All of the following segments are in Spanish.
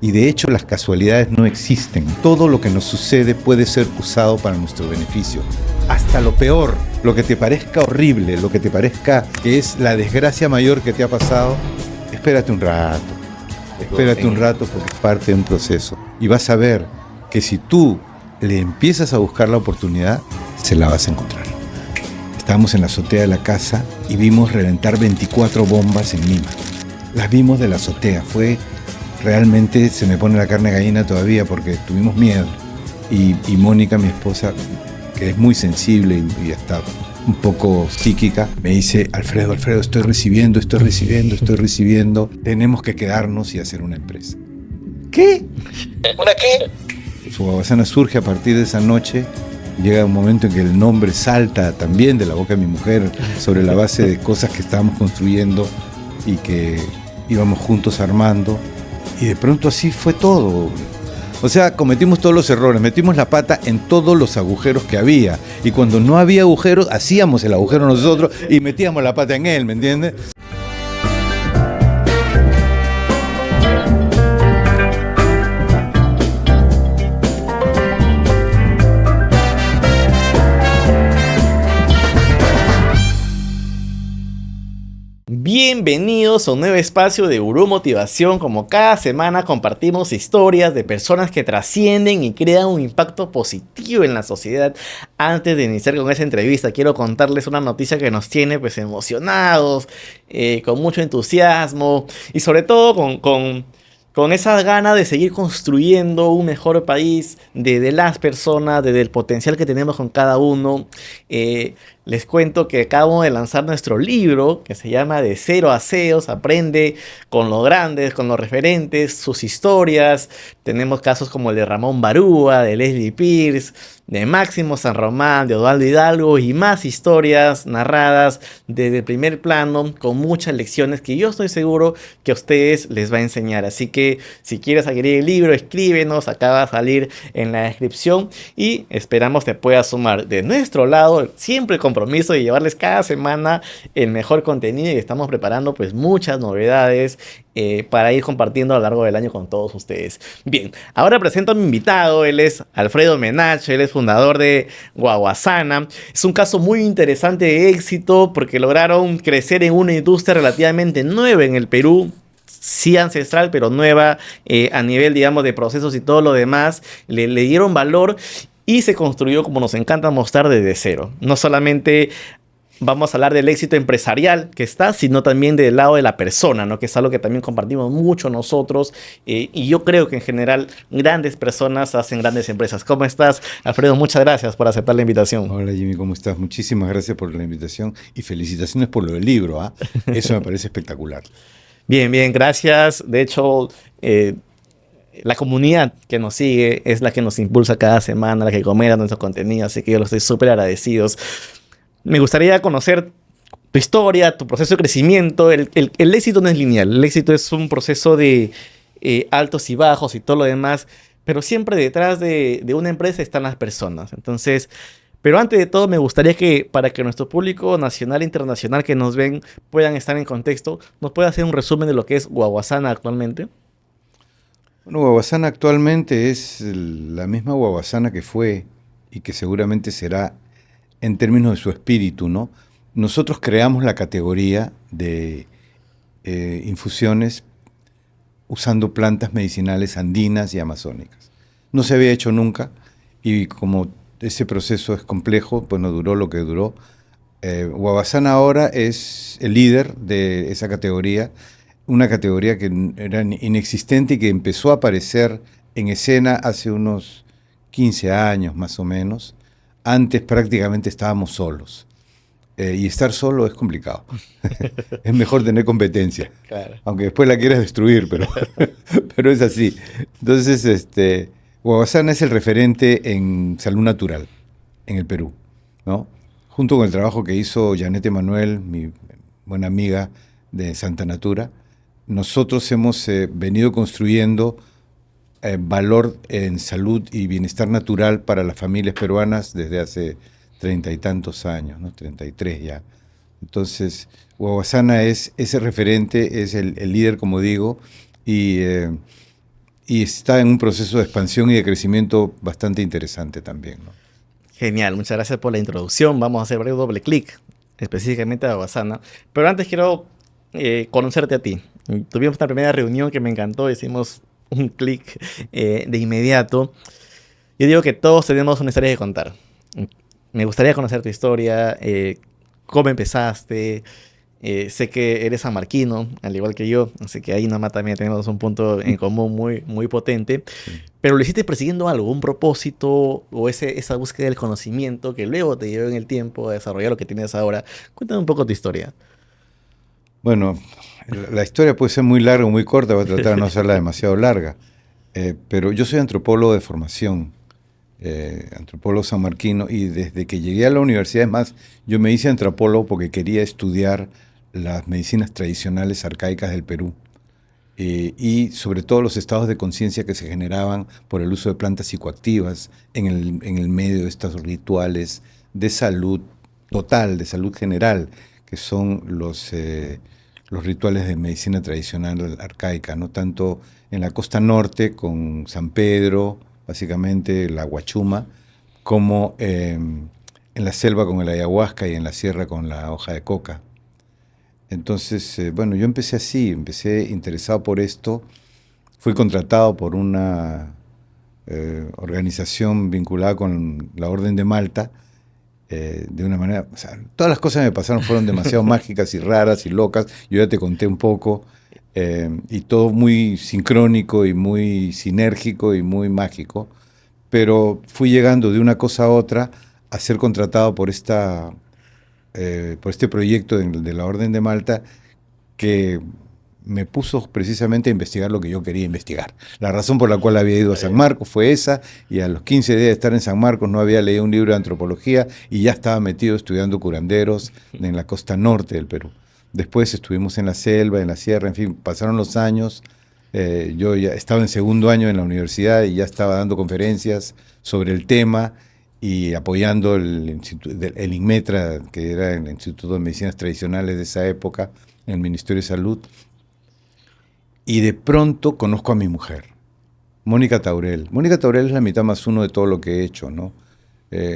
Y de hecho las casualidades no existen. Todo lo que nos sucede puede ser usado para nuestro beneficio. Hasta lo peor, lo que te parezca horrible, lo que te parezca que es la desgracia mayor que te ha pasado, espérate un rato. Espérate un rato porque es parte de un proceso. Y vas a ver que si tú le empiezas a buscar la oportunidad, se la vas a encontrar. Estábamos en la azotea de la casa y vimos reventar 24 bombas en Lima. Las vimos de la azotea. Realmente se me pone la carne de gallina todavía porque tuvimos miedo. Y Mónica, mi esposa, que es muy sensible y hasta un poco psíquica, me dice: Alfredo, estoy recibiendo. Tenemos que quedarnos y hacer una empresa. ¿Qué? ¿Una qué? Su Guaguasana surge a partir de esa noche. Llega un momento en que el nombre salta también de la boca de mi mujer sobre la base de cosas que estábamos construyendo y que íbamos juntos armando. Y de pronto así fue todo. O sea, cometimos todos los errores, metimos la pata en todos los agujeros que había. Y cuando no había agujeros, hacíamos el agujero nosotros y metíamos la pata en él, ¿me entiendes? Bienvenidos a un nuevo espacio de Gurú Motivación. Como cada semana compartimos historias de personas que trascienden y crean un impacto positivo en la sociedad. Antes de iniciar con esa entrevista, quiero contarles una noticia que nos tiene pues emocionados, con mucho entusiasmo y sobre todo con esa gana de seguir construyendo un mejor país desde las personas, desde el potencial que tenemos con cada uno. Les cuento que acabamos de lanzar nuestro libro que se llama De Cero a CEOs. Aprende con los grandes, con los referentes, sus historias. Tenemos casos como el de Ramón Barúa, de Leslie Pierce, de Máximo San Román, de Osvaldo Hidalgo y más historias narradas desde el primer plano con muchas lecciones que yo estoy seguro que a ustedes les va a enseñar. Así que si quieres adquirir el libro, escríbenos, acá va a salir en la descripción y esperamos te puedas sumar. De nuestro lado, siempre el compromiso de llevarles cada semana el mejor contenido y estamos preparando pues muchas novedades para ir compartiendo a lo largo del año con todos ustedes. Bien, ahora presento a mi invitado. Él es Alfredo Menach, él es fundador de Guaguasana. Es un caso muy interesante de éxito porque lograron crecer en una industria relativamente nueva en el Perú. Sí ancestral, pero nueva a nivel, digamos, de procesos y todo lo demás. Le dieron valor y se construyó, como nos encanta mostrar, desde cero. No solamente vamos a hablar del éxito empresarial que está, sino también del lado de la persona, ¿no? Que es algo que también compartimos mucho nosotros. Y yo creo que en general grandes personas hacen grandes empresas. ¿Cómo estás, Alfredo? Muchas gracias por aceptar la invitación. Hola Jimmy, ¿cómo estás? Muchísimas gracias por la invitación y felicitaciones por lo del libro, ¿ah? Eso me parece espectacular. Bien, gracias. De hecho, la comunidad que nos sigue es la que nos impulsa cada semana, la que comenta nuestro contenido, así que yo los estoy súper agradecidos. Me gustaría conocer tu historia, tu proceso de crecimiento. El éxito no es lineal, el éxito es un proceso de altos y bajos y todo lo demás, pero siempre detrás de una empresa están las personas. Entonces, pero antes de todo me gustaría que, para que nuestro público nacional e internacional que nos ven puedan estar en contexto, nos pueda hacer un resumen de lo que es Guaguasana actualmente. Bueno, Guaguasana actualmente es la misma Guaguasana que fue y que seguramente será en términos de su espíritu, ¿no? Nosotros creamos la categoría de infusiones usando plantas medicinales andinas y amazónicas. No se había hecho nunca y como ese proceso es complejo, pues no duró lo que duró. Guaguasana ahora es el líder de esa categoría, una categoría que era inexistente y que empezó a aparecer en escena hace unos 15 años más o menos. Antes prácticamente estábamos solos. Y estar solo es complicado. Es mejor tener competencia. Claro. Aunque después la quieras destruir, pero es así. Entonces, Guaguasana es el referente en salud natural en el Perú, ¿no? Junto con el trabajo que hizo Janette Manuel, mi buena amiga de Santa Natura, nosotros hemos venido construyendo valor en salud y bienestar natural para las familias peruanas desde hace 30 y tantos años, ¿no? 33 ya. Entonces, Guaguasana es ese referente, es el líder, como digo, y y está en un proceso de expansión y de crecimiento bastante interesante también, ¿no? Genial, muchas gracias por la introducción. Vamos a hacer breve doble clic específicamente a Babasana. Pero antes quiero conocerte a ti. Tuvimos una primera reunión que me encantó, hicimos un clic de inmediato. Yo digo que todos tenemos una historia que contar. Me gustaría conocer tu historia, cómo empezaste. Sé que eres sanmarquino, al igual que yo, así que ahí nomás también tenemos un punto en común muy, muy potente. Sí. Pero lo hiciste persiguiendo algo, un propósito o esa búsqueda del conocimiento que luego te llevó en el tiempo a desarrollar lo que tienes ahora. Cuéntame un poco tu historia. Bueno, la historia puede ser muy larga o muy corta, voy a tratar de no hacerla demasiado larga. Pero yo soy antropólogo de formación, antropólogo sanmarquino, y desde que llegué a la universidad, es más, yo me hice antropólogo porque quería estudiar las medicinas tradicionales arcaicas del Perú, y sobre todo los estados de conciencia que se generaban por el uso de plantas psicoactivas en el medio de estos rituales de salud total, de salud general, que son los rituales de medicina tradicional arcaica, ¿no? Tanto en la costa norte con San Pedro, básicamente la Huachuma, como en la selva con el ayahuasca y en la sierra con la hoja de coca. Entonces, bueno, yo empecé así, empecé interesado por esto, fui contratado por una organización vinculada con la Orden de Malta, de una manera, o sea, todas las cosas que me pasaron fueron demasiado mágicas y raras y locas, yo ya te conté un poco, y todo muy sincrónico y muy sinérgico y muy mágico, pero fui llegando de una cosa a otra a ser contratado por este proyecto de la Orden de Malta, que me puso precisamente a investigar lo que yo quería investigar. La razón por la cual había ido a San Marcos fue esa, y a los 15 días de estar en San Marcos no había leído un libro de antropología y ya estaba metido estudiando curanderos en la costa norte del Perú. Después estuvimos en la selva, en la sierra, en fin, pasaron los años. Yo ya estaba en segundo año en la universidad y ya estaba dando conferencias sobre el tema y apoyando el INMETRA, que era el Instituto de Medicinas Tradicionales de esa época, en el Ministerio de Salud. Y de pronto conozco a mi mujer, Mónica Taurel. Mónica Taurel es la mitad más uno de todo lo que he hecho, ¿no?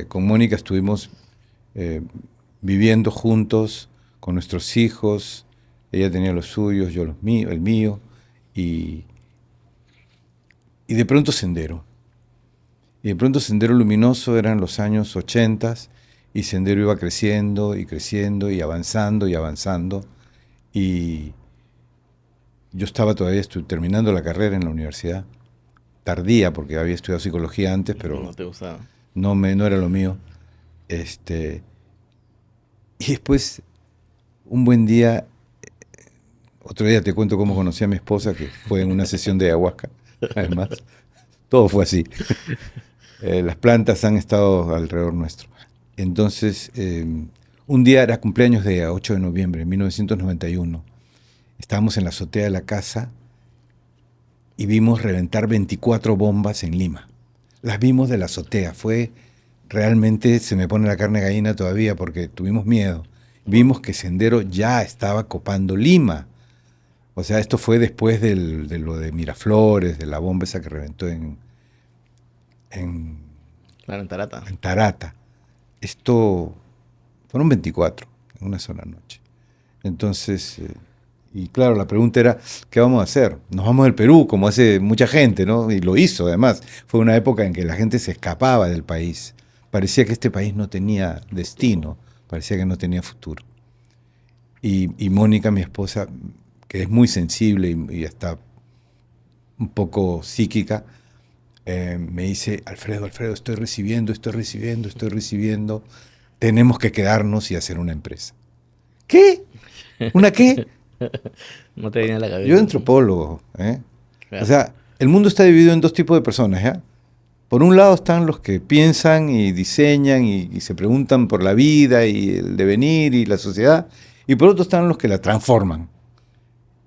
Con Mónica estuvimos viviendo juntos, con nuestros hijos. Ella tenía los suyos, yo el mío. Y de pronto Sendero. Y de pronto Sendero Luminoso eran los años 80 y Sendero iba creciendo y creciendo y avanzando y avanzando. Y yo estaba todavía terminando la carrera en la universidad, tardía porque había estudiado psicología antes, pero No te gustaba. no era lo mío. Y después, un buen día, otro día te cuento cómo conocí a mi esposa, que fue en una sesión de ayahuasca, además. Todo fue así. Las plantas han estado alrededor nuestro. Entonces, un día era cumpleaños de 8 de noviembre de 1991. Estábamos en la azotea de la casa y vimos reventar 24 bombas en Lima. Las vimos de la azotea. Realmente se me pone la carne de gallina todavía porque tuvimos miedo. Vimos que Sendero ya estaba copando Lima. O sea, esto fue después de lo de Miraflores, de la bomba esa que reventó Claro, en Tarata. en Tarata. Esto fueron 24 en una sola noche. Entonces, y claro, la pregunta era, ¿qué vamos a hacer? Nos vamos del Perú, como hace mucha gente, ¿no? Y lo hizo, además. Fue una época en que la gente se escapaba del país. Parecía que este país no tenía destino, parecía que no tenía futuro. Y Mónica, mi esposa, que es muy sensible y hasta un poco psíquica, me dice, Alfredo, estoy recibiendo, tenemos que quedarnos y hacer una empresa. ¿Qué? ¿Una qué? No te viene a la cabeza. Yo antropólogo, ¿eh? Claro. O sea, el mundo está dividido en dos tipos de personas, ¿ya? Por un lado están los que piensan y diseñan y se preguntan por la vida y el devenir y la sociedad, y por otro están los que la transforman.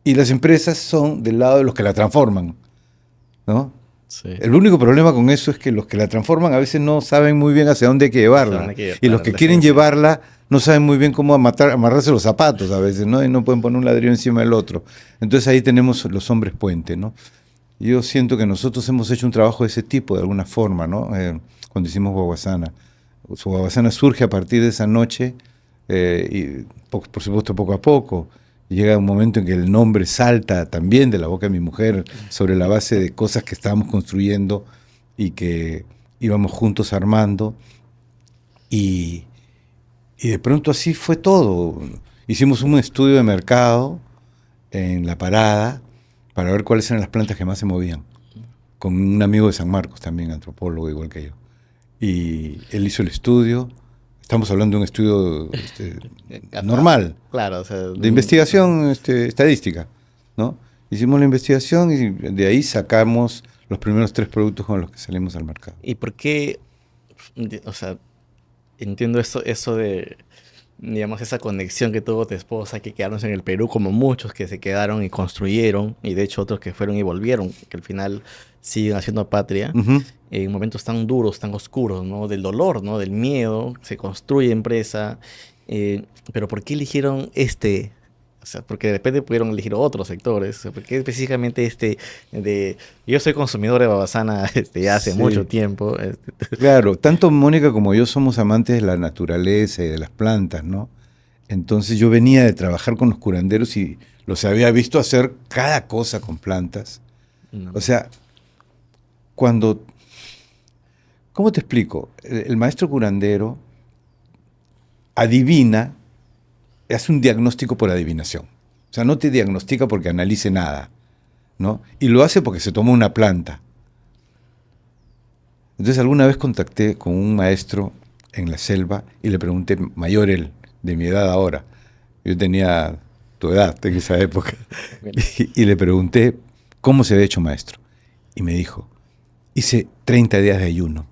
Y las empresas son del lado de los que la transforman, ¿no? Sí. El único problema con eso es que los que la transforman a veces no saben muy bien hacia dónde hay que llevarla. Y los que quieren llevarla no saben muy bien cómo amarrarse los zapatos a veces, ¿no? Y no pueden poner un ladrillo encima del otro. Entonces ahí tenemos los hombres puente, ¿no? Yo siento que nosotros hemos hecho un trabajo de ese tipo, de alguna forma, ¿no? Cuando hicimos Guaguasana. Guaguasana surge a partir de esa noche, y por supuesto poco a poco. Llega un momento en que el nombre salta también de la boca de mi mujer sobre la base de cosas que estábamos construyendo y que íbamos juntos armando. Y, y de pronto así fue todo. Hicimos un estudio de mercado en La Parada para ver cuáles eran las plantas que más se movían, con un amigo de San Marcos también, antropólogo igual que yo. Y él hizo el estudio. Estamos hablando de un estudio normal, Claro, o sea, de investigación estadística, ¿no? Hicimos la investigación y de ahí sacamos los primeros 3 productos con los que salimos al mercado. ¿y por qué? O sea, entiendo eso de, digamos, esa conexión que tuvo tu esposa, que quedaron en el Perú, como muchos que se quedaron y construyeron, y de hecho otros que fueron y volvieron, que al final siguen haciendo patria, Ujú. en momentos tan duros, tan oscuros, ¿no? Del dolor, ¿no? Del miedo, se construye empresa, pero ¿por qué eligieron este? O sea, porque de repente pudieron elegir otros sectores. O sea, ¿por qué específicamente este de... Yo soy consumidor de babasana ya hace mucho Sí, tiempo. claro, tanto Mónica como yo somos amantes de la naturaleza y de las plantas, ¿no? Entonces yo venía de trabajar con los curanderos y los había visto hacer cada cosa con plantas. No. O sea, cuando, ¿cómo te explico? El maestro curandero adivina, hace un diagnóstico por adivinación. O sea, no te diagnostica porque analice nada, ¿no? Y lo hace porque se tomó una planta. Entonces alguna vez contacté con un maestro en la selva y le pregunté, mayor él, de mi edad ahora, yo tenía tu edad en esa época, y le pregunté, ¿cómo se había hecho maestro? Y me dijo, hice 30 días de ayuno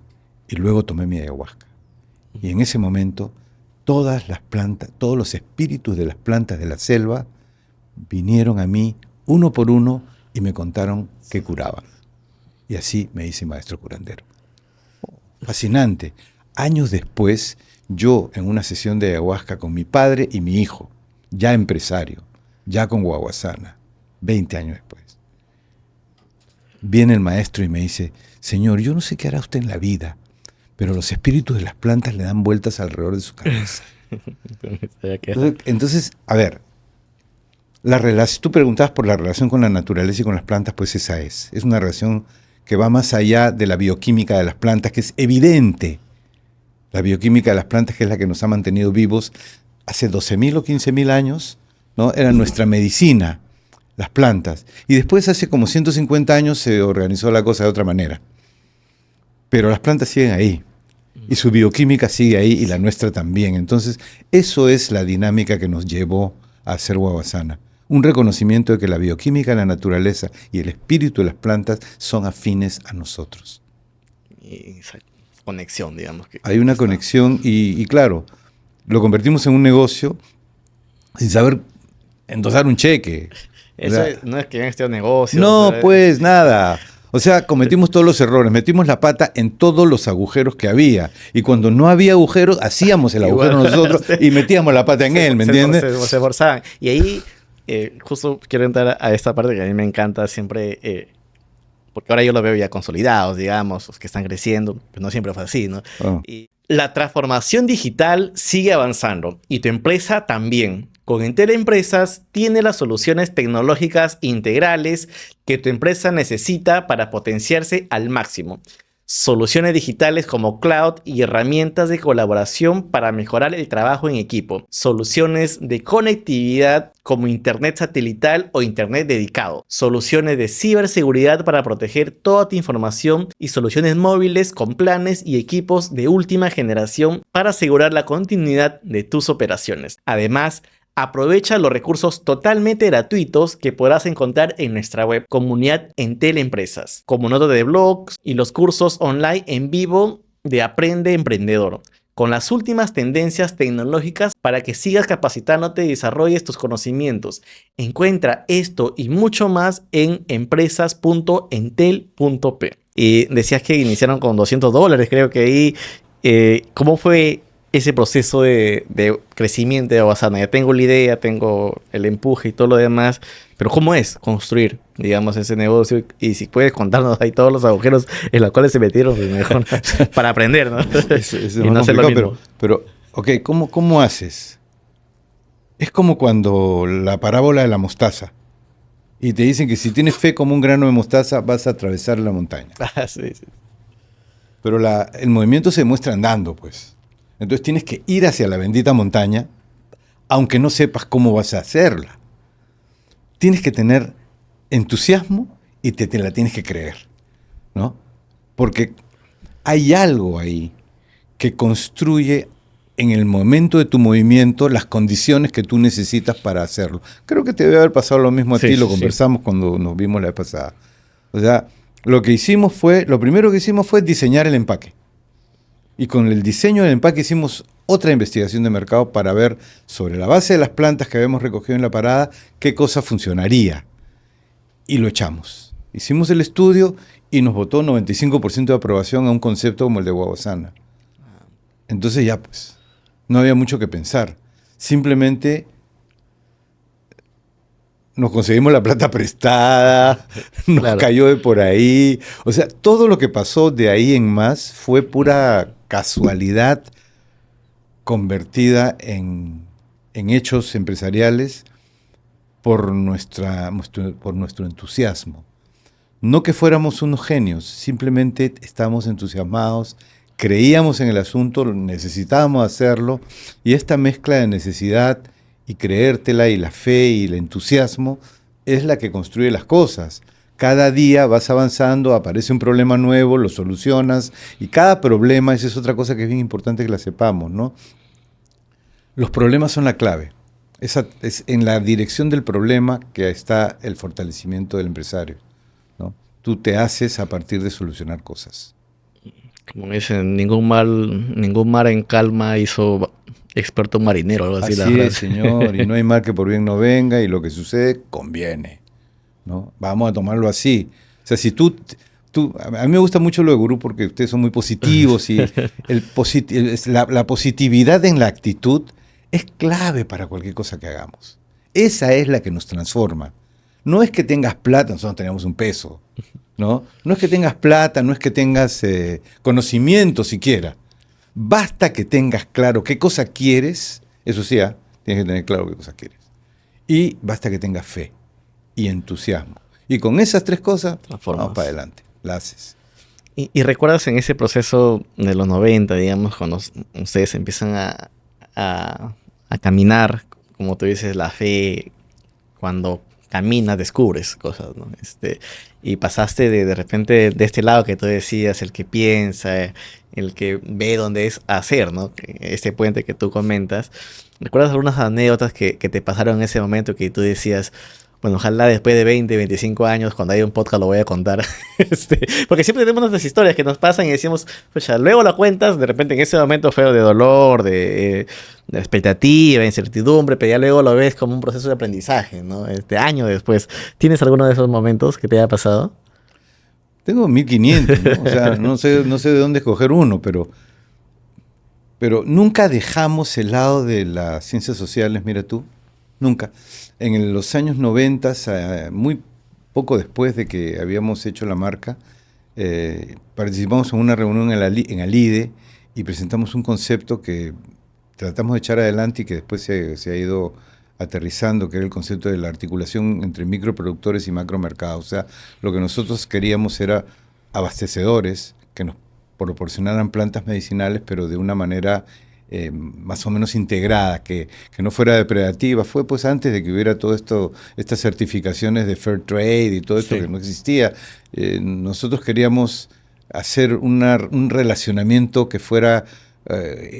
y luego tomé mi ayahuasca. Y en ese momento todas las plantas, todos los espíritus de las plantas de la selva vinieron a mí uno por uno y me contaron que curaban. Y así me hice maestro curandero. Fascinante. Años después, yo en una sesión de ayahuasca con mi padre y mi hijo, ya empresario, ya con Guaguasana, 20 años después, viene el maestro y me dice, señor, yo no sé qué hará usted en la vida, pero los espíritus de las plantas le dan vueltas alrededor de su cabeza. Entonces, a ver, tú preguntabas por la relación con la naturaleza y con las plantas, pues esa es una relación que va más allá de la bioquímica de las plantas, que es evidente. La bioquímica de las plantas, que es la que nos ha mantenido vivos hace 12.000 o 15.000 años, ¿no? Era nuestra medicina, las plantas. Y después, hace como 150 años, se organizó la cosa de otra manera. Pero las plantas siguen ahí. Y su bioquímica sigue ahí y la nuestra también. Entonces, eso es la dinámica que nos llevó a hacer Guaguasana. Un reconocimiento de que la bioquímica de la naturaleza y el espíritu de las plantas son afines a nosotros. Y esa conexión, digamos. Hay una conexión y claro, lo convertimos en un negocio sin saber endosar un cheque. Eso no es que hayan este negocio. No, O sea, pues nada. O sea, cometimos todos los errores, metimos la pata en todos los agujeros que había. Y cuando no había agujeros, hacíamos el agujero igual, nosotros y metíamos la pata en él, ¿me entiendes? Se esforzaban. Y ahí, justo quiero entrar a esta parte que a mí me encanta siempre, porque ahora yo lo veo ya consolidados, digamos, los que están creciendo, pero no siempre fue así, ¿no? Oh. Y la transformación digital sigue avanzando y tu empresa también. Con Entel Empresas tiene las soluciones tecnológicas integrales que tu empresa necesita para potenciarse al máximo. Soluciones digitales como cloud y herramientas de colaboración para mejorar el trabajo en equipo. Soluciones de conectividad como internet satelital o internet dedicado. Soluciones de ciberseguridad para proteger toda tu información y soluciones móviles con planes y equipos de última generación para asegurar la continuidad de tus operaciones. Además, aprovecha los recursos totalmente gratuitos que podrás encontrar en nuestra web Comunidad Entel Empresas, como notas de blogs y los cursos online en vivo de Aprende Emprendedor, con las últimas tendencias tecnológicas para que sigas capacitándote y desarrolles tus conocimientos. Encuentra esto y mucho más en empresas.entel.p. Y decías que iniciaron con $200, creo que ahí. ¿Cómo fue ese proceso de crecimiento de Babasana? Ya tengo la idea, tengo el empuje y todo lo demás, pero ¿cómo es construir, digamos, ese negocio? Y si puedes contarnos ahí todos los agujeros en los cuales se metieron, pues mejor, para aprender, ¿no? Eso es Y más no hacer lo complicado, mismo. ok, ¿cómo haces? Es como cuando la parábola de la mostaza. Y te dicen que si tienes fe como un grano de mostaza, vas a atravesar la montaña. Ah, sí, sí. Pero el movimiento se demuestra andando, pues. Entonces tienes que ir hacia la bendita montaña, aunque no sepas cómo vas a hacerla. Tienes que tener entusiasmo y te la tienes que creer, ¿no? Porque hay algo ahí que construye en el momento de tu movimiento las condiciones que tú necesitas para hacerlo. Creo que te debe haber pasado lo mismo a Sí, ti, lo sí, sí. conversamos cuando nos vimos la vez pasada. O sea, lo primero que hicimos fue diseñar el empaque. Y con el diseño del empaque hicimos otra investigación de mercado para ver, sobre la base de las plantas que habíamos recogido en la parada, qué cosa funcionaría. Y lo echamos. Hicimos el estudio y nos votó 95% de aprobación a un concepto como el de Guavasana. Entonces ya pues, no había mucho que pensar. Simplemente nos conseguimos la plata prestada, nos Claro. cayó de por ahí. O sea, todo lo que pasó de ahí en más fue pura casualidad convertida en hechos empresariales por nuestro entusiasmo. No que fuéramos unos genios, simplemente estábamos entusiasmados, creíamos en el asunto, necesitábamos hacerlo, y esta mezcla de necesidad y creértela y la fe y el entusiasmo es la que construye las cosas. Cada día vas avanzando, aparece un problema nuevo, lo solucionas, y cada problema, esa es otra cosa que es bien importante que la sepamos, ¿no? Los problemas son la clave. Es en la dirección del problema que está el fortalecimiento del empresario, ¿no? Tú te haces a partir de solucionar cosas. Como dicen, ningún mar en calma hizo experto marinero, algo así la Así es, frase. señor, y no hay mal que por bien no venga, y lo que sucede conviene, ¿no? Vamos a tomarlo así. O sea, si a mí me gusta mucho lo de Gurú porque ustedes son muy positivos y la positividad en la actitud es clave para cualquier cosa que hagamos. Esa es la que nos transforma. No es que tengas plata, nosotros tenemos un peso, ¿no? No es que tengas plata, no es que tengas conocimiento siquiera. Basta que tengas claro qué cosa quieres, eso sí, tienes que tener claro qué cosa quieres. Y basta que tengas fe y entusiasmo. Y con esas tres cosas, vamos para Transformas. adelante, la haces. Y recuerdas en ese proceso de los 90, digamos, cuando ustedes empiezan a caminar, como tú dices, la fe, cuando caminas descubres cosas, ¿no? Y pasaste de repente de este lado que tú decías, el que piensa, el que ve dónde es hacer, ¿no? Este puente que tú comentas. ¿Recuerdas algunas anécdotas que te pasaron en ese momento que tú decías, bueno, ojalá después de 20, 25 años, cuando haya un podcast lo voy a contar? Porque siempre tenemos nuestras historias que nos pasan y decimos, pues ya, luego la cuentas, de repente en ese momento feo de dolor, de expectativa, incertidumbre, pero ya luego lo ves como un proceso de aprendizaje, ¿no? Año después. ¿Tienes alguno de esos momentos que te haya pasado? Tengo 1500, ¿no? O sea, no sé de dónde escoger uno, pero nunca dejamos el lado de las ciencias sociales, mira tú, nunca. En los años 90, muy poco después de que habíamos hecho la marca, participamos en una reunión en Alide y presentamos un concepto que tratamos de echar adelante y que después se ha ido aterrizando, que era el concepto de la articulación entre microproductores y macromercados. O sea, lo que nosotros queríamos era abastecedores que nos proporcionaran plantas medicinales, pero de una manera más o menos integrada, que no fuera depredativa. Fue pues antes de que hubiera todo esto, estas certificaciones de Fair Trade y todo esto Sí. que no existía. Nosotros queríamos hacer un relacionamiento que fuera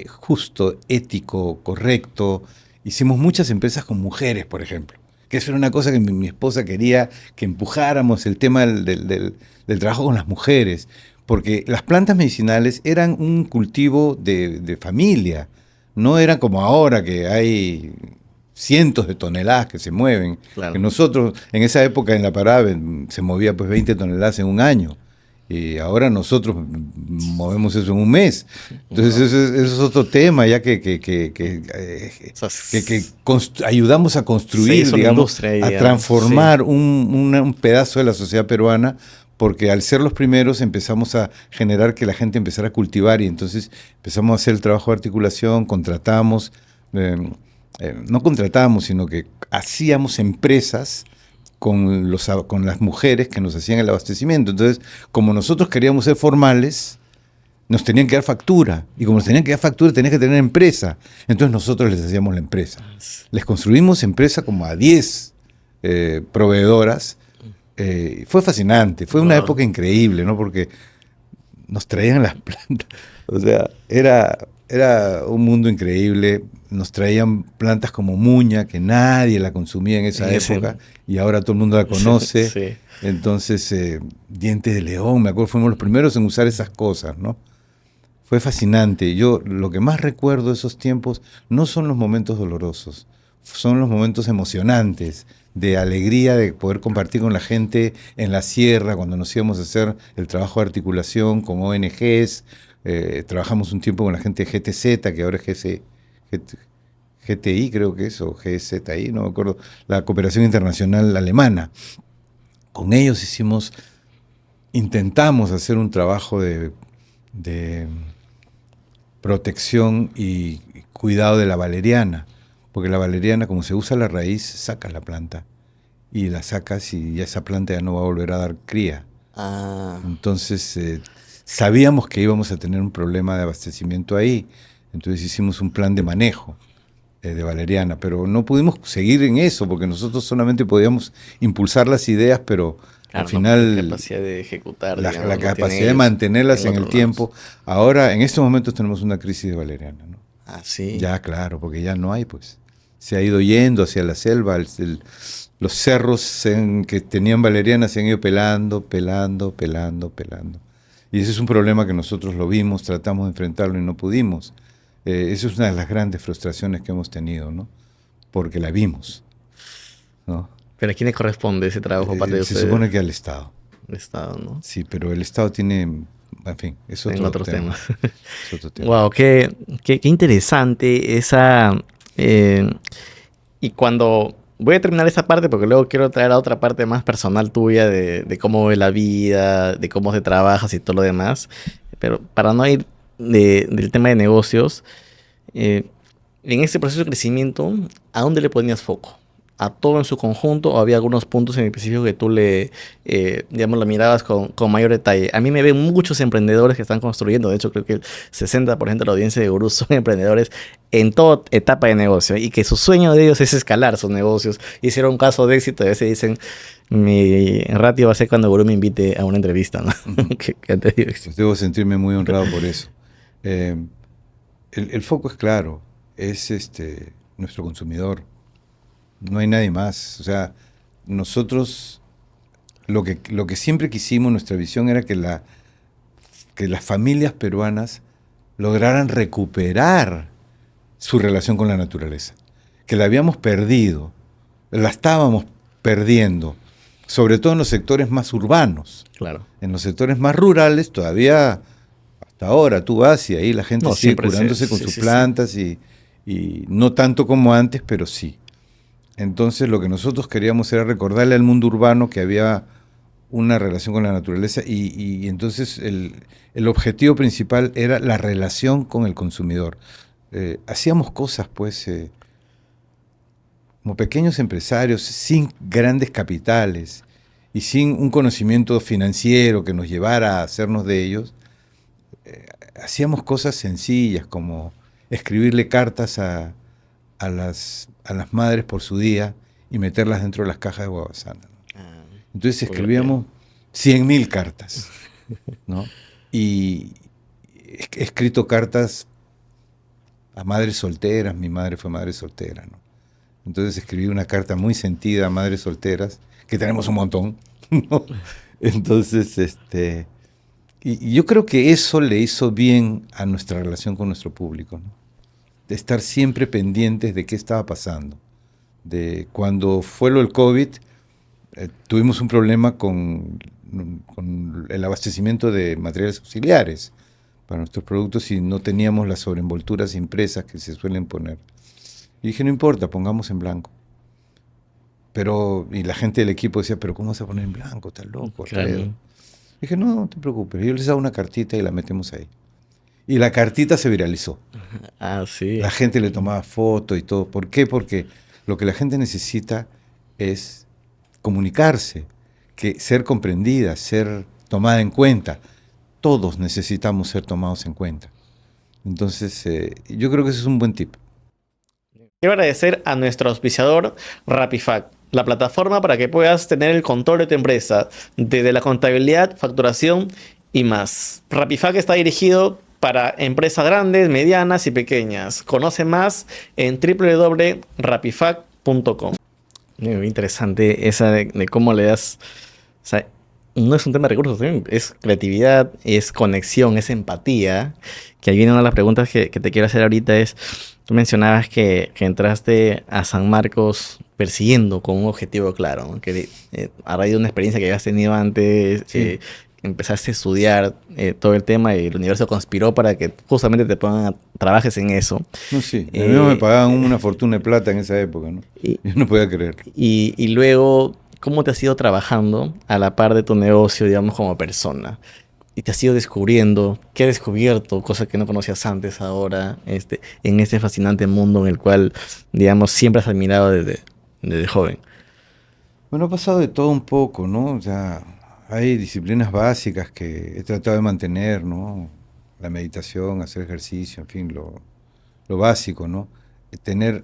justo, ético, correcto. Hicimos muchas empresas con mujeres, por ejemplo, que eso era una cosa que mi esposa quería que empujáramos, el tema del trabajo con las mujeres, porque las plantas medicinales eran un cultivo de familia, no eran como ahora que hay cientos de toneladas que se mueven, que Claro. nosotros en esa época en la parada se movía pues 20 toneladas en un año, Y ahora nosotros movemos eso en un mes. Entonces eso es otro tema, ya O sea, ayudamos a se construir, hizo una digamos, industria ahí, a digamos. transformar un pedazo de la sociedad peruana, porque al ser los primeros empezamos a generar que la gente empezara a cultivar y entonces empezamos a hacer el trabajo de articulación, contratamos, no contratamos, sino que hacíamos empresas con las mujeres que nos hacían el abastecimiento. Entonces, como nosotros queríamos ser formales, nos tenían que dar factura. Y como nos tenían que dar factura, tenían que tener empresa. Entonces nosotros les hacíamos la empresa. Les construimos empresa como a 10 proveedoras. Fue fascinante, fue una época increíble, ¿no? Porque nos traían las plantas. O sea, era un mundo increíble. Nos traían plantas como muña, que nadie la consumía en esa época, y ahora todo el mundo la conoce. Sí. Entonces, dientes de león, me acuerdo, fuimos los primeros en usar esas cosas, ¿no? Fue fascinante. Yo lo que más recuerdo de esos tiempos no son los momentos dolorosos, son los momentos emocionantes, de alegría, de poder compartir con la gente en la sierra, cuando nos íbamos a hacer el trabajo de articulación con ONGs. Trabajamos un tiempo con la gente de GTZ, que ahora es GTI creo que es, o GZI, no me acuerdo, la Cooperación Internacional Alemana. Con ellos intentamos hacer un trabajo de protección y cuidado de la valeriana, porque la valeriana, como se usa la raíz, sacas la planta, y la sacas y ya esa planta ya no va a volver a dar cría. Entonces, sabíamos que íbamos a tener un problema de abastecimiento ahí, entonces hicimos un plan de manejo de valeriana, pero no pudimos seguir en eso, porque nosotros solamente podíamos impulsar las ideas, pero claro, al final la capacidad de ejecutar, la digamos, capacidad de mantenerlas en el otro tiempo. Ahora, en estos momentos tenemos una crisis de valeriana, ¿no? Sí. Ya, claro, porque ya no hay, pues. Se ha ido yendo hacia la selva, los cerros que tenían valeriana se han ido pelando. Y ese es un problema que nosotros lo vimos, tratamos de enfrentarlo y no pudimos. Esa es una de las grandes frustraciones que hemos tenido, ¿no? Porque la vimos, ¿no? ¿Pero a quién le corresponde ese trabajo parte de ustedes? Se supone que al Estado. El Estado, ¿no? Sí, pero el Estado tiene, en fin, es otro otros tema. temas. Es otro tema. Wow, qué interesante esa... y cuando... Voy a terminar esa parte porque luego quiero traer a otra parte más personal tuya de cómo ve la vida, de cómo te trabajas y todo lo demás. Pero para no ir del tema de negocios, en ese proceso de crecimiento, ¿a dónde le ponías foco? ¿A todo en su conjunto o había algunos puntos en específico que tú digamos, lo mirabas con mayor detalle? A mí me ven muchos emprendedores que están construyendo. De hecho, creo que el 60% de la audiencia de Gurú son emprendedores en toda etapa de negocio y que su sueño de ellos es escalar sus negocios. Hicieron un caso de éxito y a veces dicen, mi ratio va a ser cuando Gurú me invite a una entrevista, ¿no? Pues debo sentirme muy honrado por eso. El foco es claro, es nuestro consumidor. No hay nadie más. O sea, nosotros lo que siempre quisimos, nuestra visión era que las familias peruanas lograran recuperar su relación con la naturaleza, que la habíamos perdido, la estábamos perdiendo, sobre todo en los sectores más urbanos. Claro. En los sectores más rurales todavía, hasta ahora, tú vas y ahí la gente sigue curándose con sus plantas y no tanto como antes, pero sí. Entonces lo que nosotros queríamos era recordarle al mundo urbano que había una relación con la naturaleza y entonces el objetivo principal era la relación con el consumidor. Hacíamos cosas pues como pequeños empresarios sin grandes capitales y sin un conocimiento financiero que nos llevara a hacernos de ellos. Hacíamos cosas sencillas como escribirle cartas a las madres por su día y meterlas dentro de las cajas de guavasana, ¿no? Entonces escribíamos 100.000 cartas, ¿no? Y he escrito cartas a madres solteras, mi madre fue madre soltera, ¿no? Entonces escribí una carta muy sentida a madres solteras, que tenemos un montón, ¿no? Entonces, y yo creo que eso le hizo bien a nuestra relación con nuestro público, ¿no? De estar siempre pendientes de qué estaba pasando. De cuando fue lo del COVID, tuvimos un problema con con el abastecimiento de materiales auxiliares para nuestros productos y no teníamos las sobreenvolturas impresas que se suelen poner. Y dije, no importa, pongamos en blanco. Y la gente del equipo decía, pero ¿cómo vas a poner en blanco? Estás loco, Alfredo. Claro. Dije, no te preocupes, yo les hago una cartita y la metemos ahí. Y la cartita se viralizó. Ah, sí. La gente le tomaba foto y todo. ¿Por qué? Porque lo que la gente necesita es comunicarse, ser comprendida, ser tomada en cuenta. Todos necesitamos ser tomados en cuenta. Entonces, yo creo que ese es un buen tip. Quiero agradecer a nuestro auspiciador Rapifac, la plataforma para que puedas tener el control de tu empresa, desde la contabilidad, facturación y más. Rapifac está dirigido para empresas grandes, medianas y pequeñas. Conoce más en www.rapifac.com. Muy interesante esa de cómo le das... O sea, no es un tema de recursos, es creatividad, es conexión, es empatía. Que ahí viene una de las preguntas que te quiero hacer ahorita es... Tú mencionabas que entraste a San Marcos persiguiendo con un objetivo claro, ¿no? Que a raíz de una experiencia que habías tenido antes, Sí. empezaste a estudiar todo el tema y el universo conspiró para que justamente te pongan trabajes en eso. No, sí. A mí me pagaban una fortuna de plata en esa época, ¿no? Y, Yo no podía creer. y luego, ¿cómo te has ido trabajando a la par de tu negocio, digamos, como persona? Y te has ido descubriendo, ¿qué has descubierto? Cosas que no conocías antes ahora, en este fascinante mundo en el cual, digamos, siempre has admirado desde joven. Bueno, ha pasado de todo un poco, ¿no? O sea, hay disciplinas básicas que he tratado de mantener, ¿no? La meditación, hacer ejercicio, en fin, lo básico, ¿no? Tener,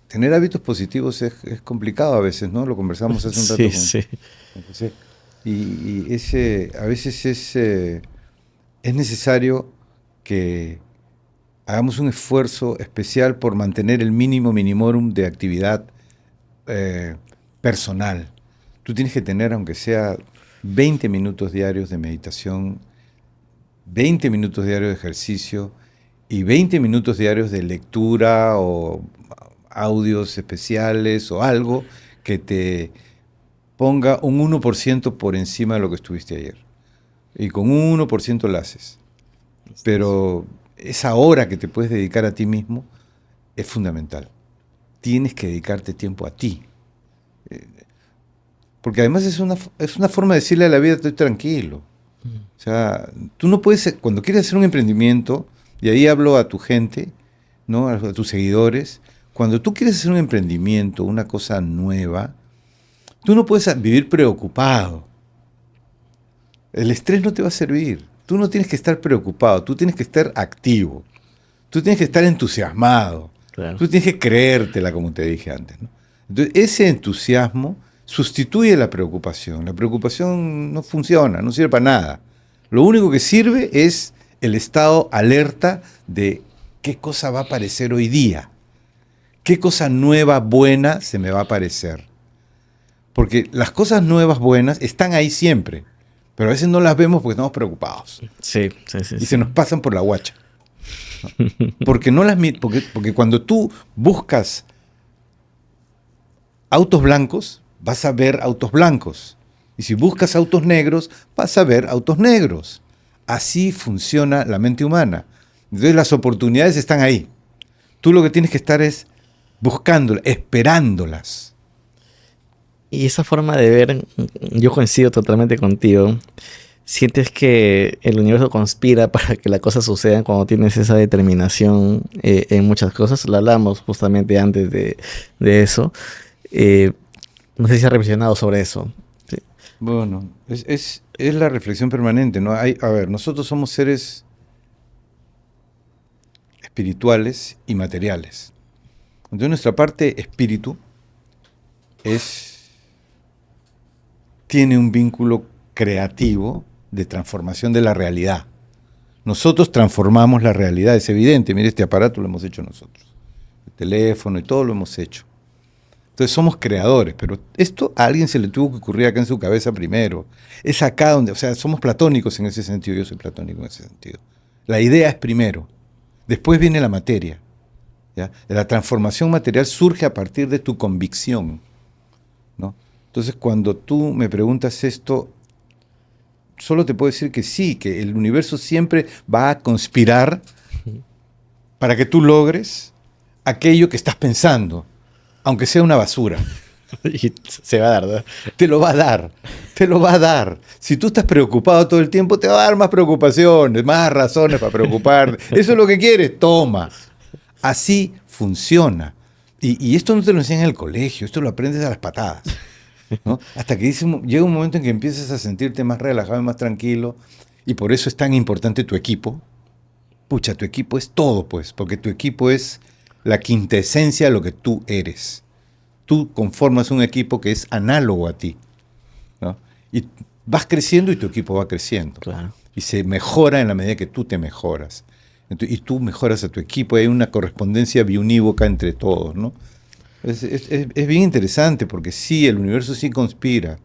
tener hábitos positivos es complicado a veces, ¿no? Lo conversamos hace un rato Sí, con sí. José. Y a veces es necesario que hagamos un esfuerzo especial por mantener el mínimo minimorum de actividad eh, personal. Tú tienes que tener, aunque sea 20 minutos diarios de meditación, 20 minutos diarios de ejercicio y 20 minutos diarios de lectura o audios especiales o algo que te ponga un 1% por encima de lo que estuviste ayer. Y con un 1% lo haces. Pero esa hora que te puedes dedicar a ti mismo es fundamental. Tienes que dedicarte tiempo a ti. Porque además es una forma de decirle a la vida, estoy tranquilo. O sea, tú no puedes, cuando quieres hacer un emprendimiento, y ahí hablo a tu gente, ¿no? A tus seguidores, cuando tú quieres hacer un emprendimiento, una cosa nueva, tú no puedes vivir preocupado. El estrés no te va a servir. Tú no tienes que estar preocupado, tú tienes que estar activo. Tú tienes que estar entusiasmado. Claro. Tú tienes que creértela, como te dije antes, ¿no? Entonces, ese entusiasmo sustituye la preocupación. La preocupación no funciona, no sirve para nada. Lo único que sirve es el estado alerta de qué cosa va a aparecer hoy día. ¿Qué cosa nueva, buena se me va a aparecer? Porque las cosas nuevas, buenas, están ahí siempre. Pero a veces no las vemos porque estamos preocupados. Sí, sí, sí. Y se nos pasan por la guacha. Porque porque cuando tú buscas autos blancos, vas a ver autos blancos. Y si buscas autos negros, vas a ver autos negros. Así funciona la mente humana. Entonces las oportunidades están ahí. Tú lo que tienes que estar es buscándolas, esperándolas. Y esa forma de ver, yo coincido totalmente contigo. ¿Sientes que el universo conspira para que las cosas sucedan cuando tienes esa determinación en muchas cosas? Lo hablamos justamente antes de eso. No sé si has reflexionado sobre eso. Sí. Bueno, es la reflexión permanente, ¿no? A ver, nosotros somos seres espirituales y materiales. Entonces nuestra parte espíritu tiene un vínculo creativo de transformación de la realidad. Nosotros transformamos la realidad, es evidente. Mire, este aparato lo hemos hecho nosotros. El teléfono y todo lo hemos hecho. Entonces somos creadores, pero esto a alguien se le tuvo que ocurrir acá en su cabeza primero. Es acá donde, o sea, somos platónicos en ese sentido, yo soy platónico en ese sentido. La idea es primero, después viene la materia. ¿Ya? La transformación material surge a partir de tu convicción, ¿no? Entonces, cuando tú me preguntas esto, solo te puedo decir que sí, que el universo siempre va a conspirar para que tú logres aquello que estás pensando, aunque sea una basura. Y se va a dar, ¿no? Te lo va a dar, te lo va a dar. Si tú estás preocupado todo el tiempo, te va a dar más preocupaciones, más razones para preocuparte. Eso es lo que quieres, toma. Así funciona. Y esto no te lo enseñan en el colegio, esto lo aprendes a las patadas, ¿no? Hasta que llega un momento en que empiezas a sentirte más relajado y más tranquilo, y por eso es tan importante tu equipo. Pucha, tu equipo es todo, pues, porque tu equipo es la quintesencia de lo que tú eres. Tú conformas un equipo que es análogo a ti, ¿no? Y vas creciendo y tu equipo va creciendo. Claro. Y se mejora en la medida que tú te mejoras. Y tú mejoras a tu equipo, hay una correspondencia biunívoca entre todos, ¿no? Es bien interesante porque sí, el universo sí conspira.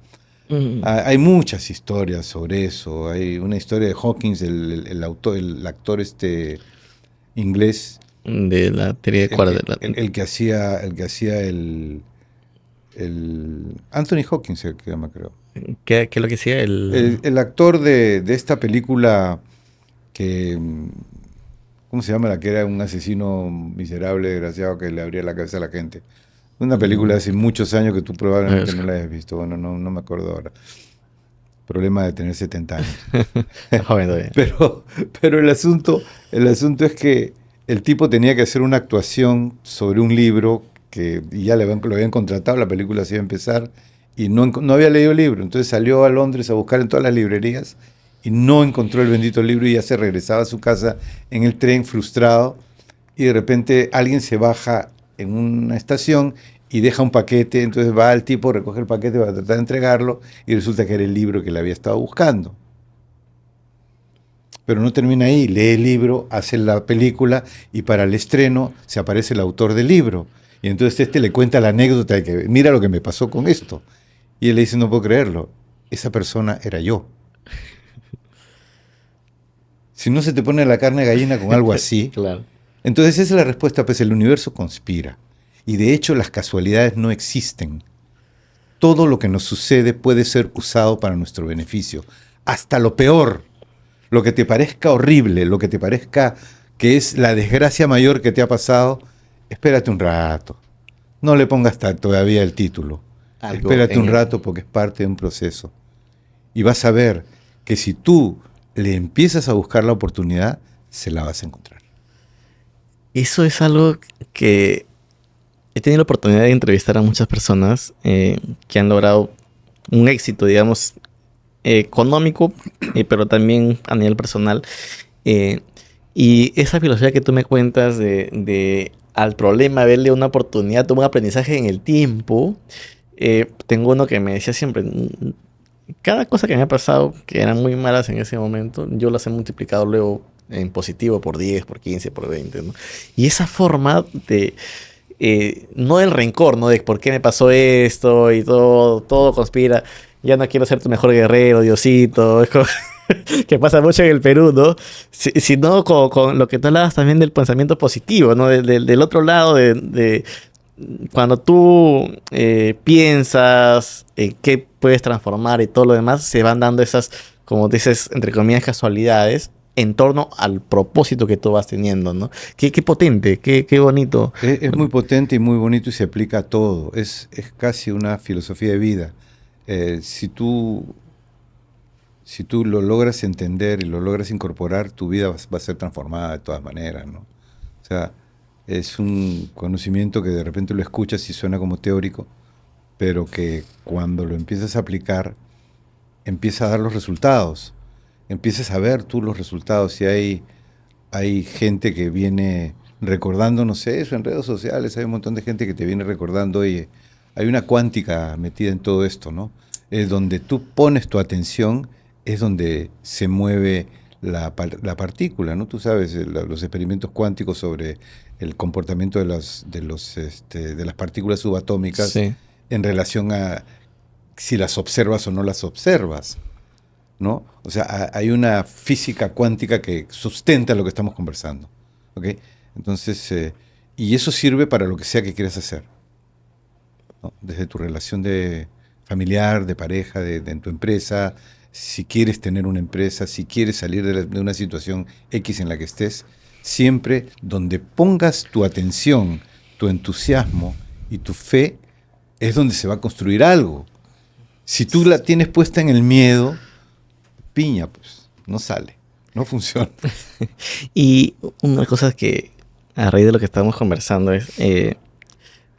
Hay muchas historias sobre eso. Hay una historia de Hawkins, el actor inglés, De la teoría de cuerdas. el que hacía el Anthony Hawkins se llama, creo. ¿Qué es lo que decía? El actor de esta película que, ¿cómo se llama? La que era un asesino miserable, desgraciado, que le abría la cabeza a la gente. Una película de hace muchos años que tú probablemente no la hayas visto. Bueno, no me acuerdo ahora. Problema de tener 70 años. Joven todavía. Pero el asunto es que el tipo tenía que hacer una actuación sobre un libro y ya lo habían contratado, la película se iba a empezar, y no había leído el libro. Entonces salió a Londres a buscar en todas las librerías y no encontró el bendito libro, y ya se regresaba a su casa en el tren frustrado, y de repente alguien se baja en una estación y deja un paquete. Entonces va el tipo, recoge el paquete para tratar de entregarlo, y resulta que era el libro que le había estado buscando. Pero no termina ahí, lee el libro, hace la película, y para el estreno se aparece el autor del libro. Y entonces le cuenta la anécdota de que mira lo que me pasó con esto. Y él le dice, no puedo creerlo, esa persona era yo. Si no se te pone la carne de gallina con algo así, Claro. entonces esa es la respuesta, pues el universo conspira. Y de hecho las casualidades no existen. Todo lo que nos sucede puede ser usado para nuestro beneficio. Hasta lo peor, lo que te parezca horrible, lo que te parezca que es la desgracia mayor que te ha pasado, espérate un rato. No le pongas todavía el título. Espérate un rato porque es parte de un proceso. Y vas a ver que si tú le empiezas a buscar la oportunidad, se la vas a encontrar. Eso es algo que he tenido la oportunidad de entrevistar a muchas personas que han logrado un éxito, digamos, económico, pero también a nivel personal. Y esa filosofía que tú me cuentas de al problema verle una oportunidad, un aprendizaje en el tiempo. Tengo uno que me decía siempre, cada cosa que me ha pasado, que eran muy malas en ese momento, yo las he multiplicado luego en positivo por 10, por 15, por 20, ¿no? Y esa forma de, no del rencor, ¿no? De por qué me pasó esto y todo conspira. Ya no quiero ser tu mejor guerrero, Diosito. Es como que pasa mucho en el Perú, ¿no? Sino con lo que tú hablabas también del pensamiento positivo, ¿no? Del otro lado de cuando tú piensas en qué puedes transformar y todo lo demás, se van dando esas, como dices, entre comillas, casualidades en torno al propósito que tú vas teniendo, ¿no? Qué potente, qué bonito. Es muy potente y muy bonito y se aplica a todo. Es casi una filosofía de vida. Si tú lo logras entender y lo logras incorporar, tu vida va a ser transformada de todas maneras, ¿no? O sea, es un conocimiento que de repente lo escuchas y suena como teórico, pero que cuando lo empiezas a aplicar, empieza a dar los resultados. Empiezas a ver tú los resultados. Y hay gente que viene recordando, no sé, eso en redes sociales, hay un montón de gente que te viene recordando, oye, hay una cuántica metida en todo esto, ¿no? Es donde tú pones tu atención, es donde se mueve la partícula, ¿no? Tú sabes, los experimentos cuánticos sobre el comportamiento de las partículas subatómicas, Sí. en relación a si las observas o no las observas, ¿no? O sea, hay una física cuántica que sustenta lo que estamos conversando, ¿ok? Entonces, y eso sirve para lo que sea que quieras hacer, ¿no? Desde tu relación de familiar, de pareja, en tu empresa, si quieres tener una empresa, si quieres salir de una situación X en la que estés, siempre donde pongas tu atención, tu entusiasmo y tu fe, es donde se va a construir algo. Si tú la tienes puesta en el miedo, piña, pues, no sale, no funciona. Y una cosa que, a raíz de lo que estamos conversando, es,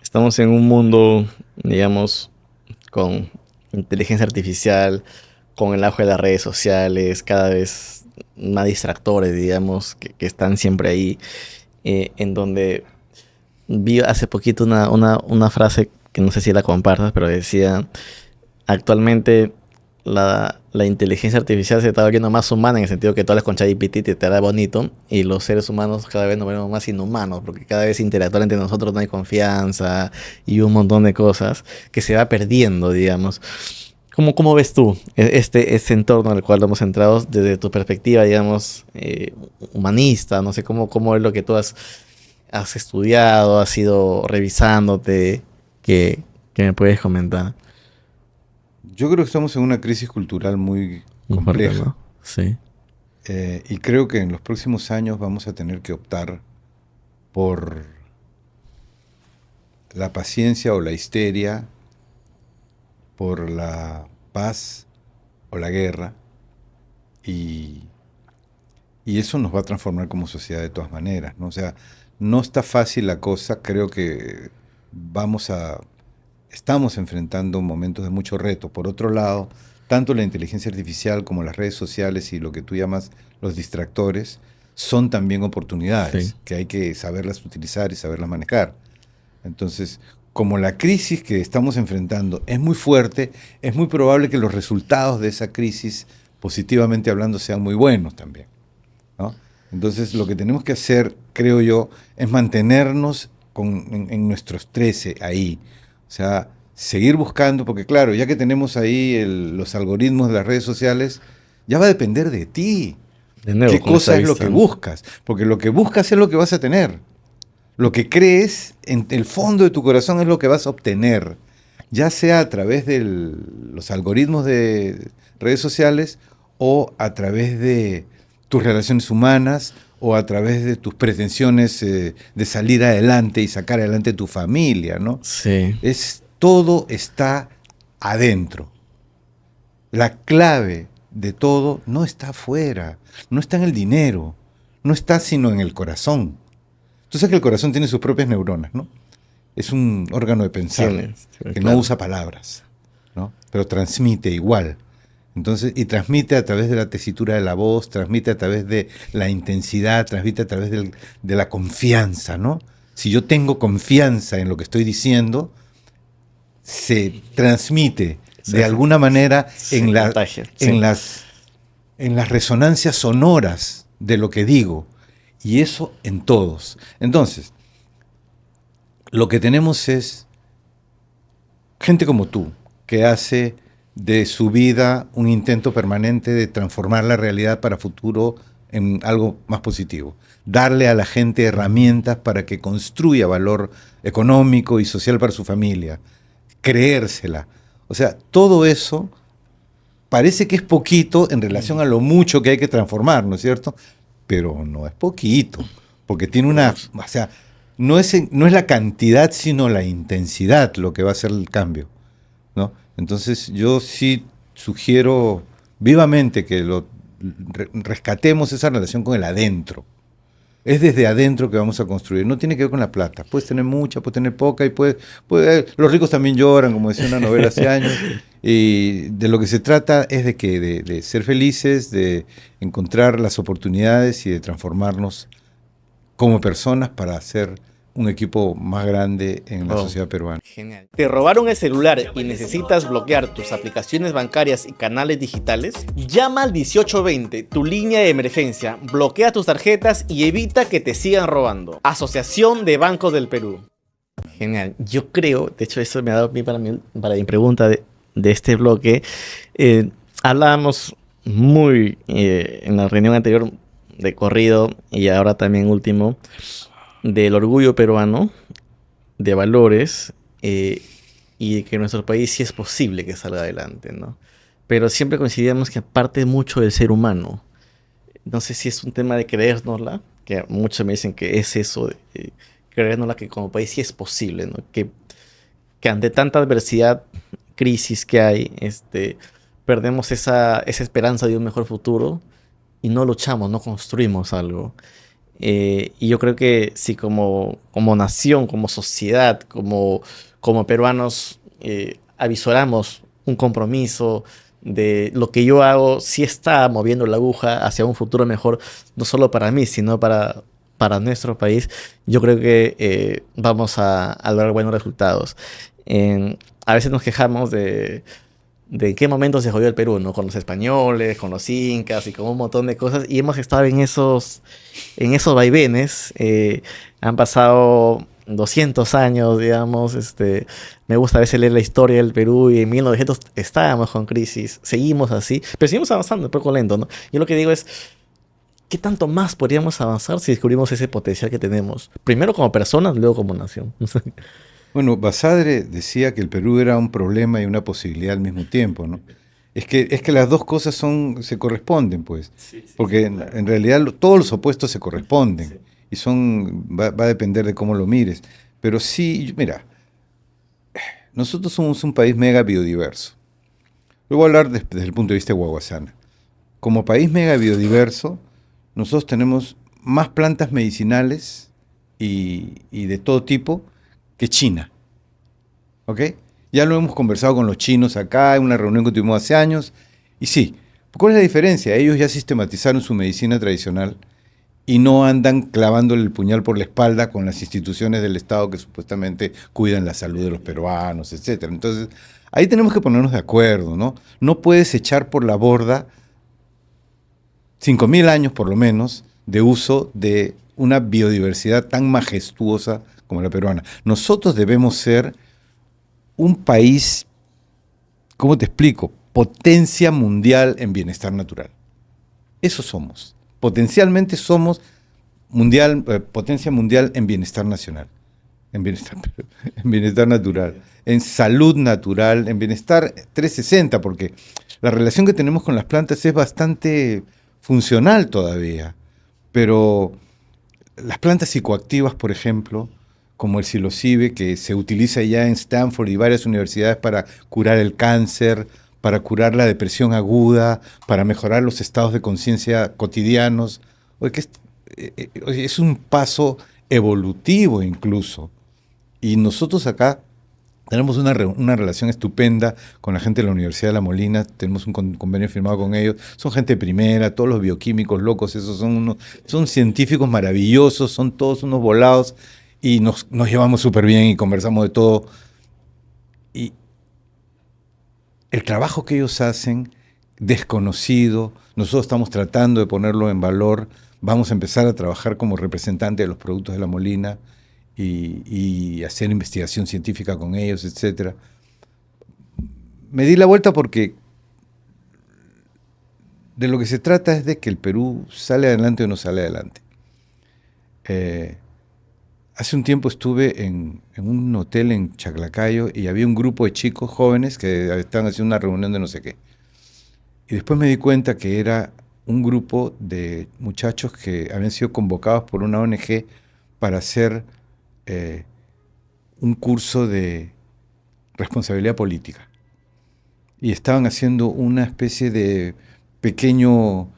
estamos en un mundo, digamos, con inteligencia artificial, con el auge de las redes sociales, cada vez más distractores, digamos, que están siempre ahí, en donde vi hace poquito una frase que no sé si la compartas, pero decía, actualmente la inteligencia artificial se está volviendo más humana en el sentido que tú hablas con ChatGPT y te da bonito, y los seres humanos cada vez nos vemos más inhumanos, porque cada vez interactuar entre nosotros no hay confianza y un montón de cosas que se va perdiendo, digamos. ¿Cómo ves tú este entorno al cual hemos entrado desde tu perspectiva, digamos, humanista? No sé cómo es lo que tú has estudiado, has ido revisándote, que me puedes comentar. Yo creo que estamos en una crisis cultural muy Muy fuerte, compleja. ¿no? Sí. Y creo que en los próximos años vamos a tener que optar por la paciencia o la histeria, por la paz o la guerra, y, y eso nos va a transformar como sociedad de todas maneras, ¿no? O sea, no está fácil la cosa, creo que vamos a, estamos enfrentando momentos de mucho reto. Por otro lado, tanto la inteligencia artificial como las redes sociales y lo que tú llamas los distractores son también Sí. oportunidades que hay que saberlas utilizar y saberlas manejar. Entonces, como la crisis que estamos enfrentando es muy fuerte, es muy probable que los resultados de esa crisis, positivamente hablando, sean muy buenos también, ¿no? Entonces, lo que tenemos que hacer, creo yo, es mantenernos en nuestros 13 ahí. O sea, seguir buscando, porque claro, ya que tenemos ahí los algoritmos de las redes sociales, ya va a depender de ti. De nuevo, ¿Qué con esta cosa es lo vista, que ¿no? buscas? Porque lo que buscas es lo que vas a tener. Lo que crees en el fondo de tu corazón es lo que vas a obtener, ya sea a través de los algoritmos de redes sociales o a través de tus relaciones humanas o a través de tus pretensiones de salir adelante y sacar adelante tu familia, ¿no? Sí. Todo está adentro. La clave de todo no está afuera, no está en el dinero, no está sino en el corazón. Tú sabes que el corazón tiene sus propias neuronas, ¿no? Es un órgano de pensar que no Claro. usa palabras, ¿no? Pero transmite igual. Entonces, y transmite a través de la tesitura de la voz, transmite a través de la intensidad, transmite a través de la confianza, ¿no? Si yo tengo confianza en lo que estoy diciendo, se transmite Sí, de alguna manera se contagia. en Sí. en las resonancias sonoras de lo que digo. Y eso en todos. Entonces, lo que tenemos es gente como tú, que hace de su vida un intento permanente de transformar la realidad para futuro en algo más positivo. Darle a la gente herramientas para que construya valor económico y social para su familia. Creérsela. O sea, todo eso parece que es poquito en relación a lo mucho que hay que transformar, ¿no es cierto? Pero no es poquito, porque tiene una, o sea, no es la cantidad, sino la intensidad lo que va a hacer el cambio, ¿no? Entonces yo sí sugiero vivamente que rescatemos esa relación con el adentro. Es desde adentro que vamos a construir. No tiene que ver con la plata. Puedes tener mucha, puedes tener poca y los ricos también lloran, como decía una novela hace años. Y de lo que se trata es de que de ser felices, de encontrar las oportunidades y de transformarnos como personas para hacer un equipo más grande en la Oh, sociedad peruana. genial. ¿Te robaron el celular y necesitas bloquear tus aplicaciones bancarias y canales digitales? Llama al 1820, tu línea de emergencia. Bloquea tus tarjetas y evita que te sigan robando. Asociación de Bancos del Perú. Genial. Yo creo, de hecho, eso me ha dado pie para mi pregunta de este bloque. Hablábamos muy en la reunión anterior de corrido y ahora también último del orgullo peruano, de valores y de que nuestro país sí es posible que salga adelante, ¿no? pero siempre coincidíamos que parte mucho del ser humano. No sé si es un tema de creérnosla, que muchos me dicen que es eso, de creérnosla que como país sí es posible, ¿no? Que ante tanta adversidad, crisis que hay, perdemos esa esperanza de un mejor futuro y no luchamos, no construimos algo. Y yo creo que si como nación, como sociedad, como peruanos, avisoramos un compromiso de lo que yo hago, sí está moviendo la aguja hacia un futuro mejor, no solo para mí, sino para nuestro país, yo creo que vamos a lograr buenos resultados. A veces nos quejamos de en qué momento se jodió el Perú, ¿no? Con los españoles, con los incas y con un montón de cosas, y hemos estado en esos vaivenes. Han pasado 200 años, digamos. Me gusta a veces leer la historia del Perú y en 1900 estábamos con crisis, seguimos así, pero seguimos avanzando un poco lento, ¿no? Yo lo que digo es, ¿qué tanto más podríamos avanzar si descubrimos ese potencial que tenemos? Primero como personas, luego como nación. Bueno, Basadre decía que el Perú era un problema y una posibilidad al mismo tiempo, ¿no? Es que las dos cosas se corresponden, pues, Sí, sí, sí, porque claro. en realidad todos los opuestos se Sí. corresponden y va a depender de cómo lo mires. Pero sí, mira, nosotros somos un país mega biodiverso. Yo voy a hablar desde el punto de vista de Guaguasana. Como país mega biodiverso, nosotros tenemos más plantas medicinales y de todo tipo que China. ¿Ok? Ya lo hemos conversado con los chinos acá en una reunión que tuvimos hace años. Y sí, ¿cuál es la diferencia? Ellos ya sistematizaron su medicina tradicional y no andan clavándole el puñal por la espalda con las instituciones del Estado que supuestamente cuidan la salud de los peruanos, etcétera. Entonces, ahí tenemos que ponernos de acuerdo, ¿no? No puedes echar por la borda 5.000 años por lo menos de uso de una biodiversidad tan majestuosa como la peruana. Nosotros debemos ser un país, ¿cómo te explico? Potencia mundial en bienestar natural. Eso somos. Potencialmente somos potencia mundial en bienestar nacional, en bienestar, en bienestar natural, en salud natural, en bienestar 360, porque la relación que tenemos con las plantas es bastante funcional todavía, pero las plantas psicoactivas, por ejemplo, como el psilocibe, que se utiliza ya en Stanford y varias universidades para curar el cáncer, para curar la depresión aguda, para mejorar los estados de conciencia cotidianos. Oye, es un paso evolutivo incluso. Y nosotros acá tenemos una relación estupenda con la gente de la Universidad de La Molina, tenemos un convenio firmado con ellos, son gente de primera, todos los bioquímicos locos, esos son científicos maravillosos, son todos unos volados y nos llevamos súper bien y conversamos de todo. Y el trabajo que ellos hacen, desconocido, nosotros estamos tratando de ponerlo en valor, vamos a empezar a trabajar como representante de los productos de La Molina y hacer investigación científica con ellos, etcétera. Me di la vuelta porque de lo que se trata es de que el Perú sale adelante o no sale adelante. Eh, Hace un tiempo estuve en un hotel en Chaclacayo y había un grupo de chicos jóvenes que estaban haciendo una reunión de no sé qué. Y después me di cuenta que era un grupo de muchachos que habían sido convocados por una ONG para hacer eh, un curso de responsabilidad política. Y estaban haciendo una especie de pequeño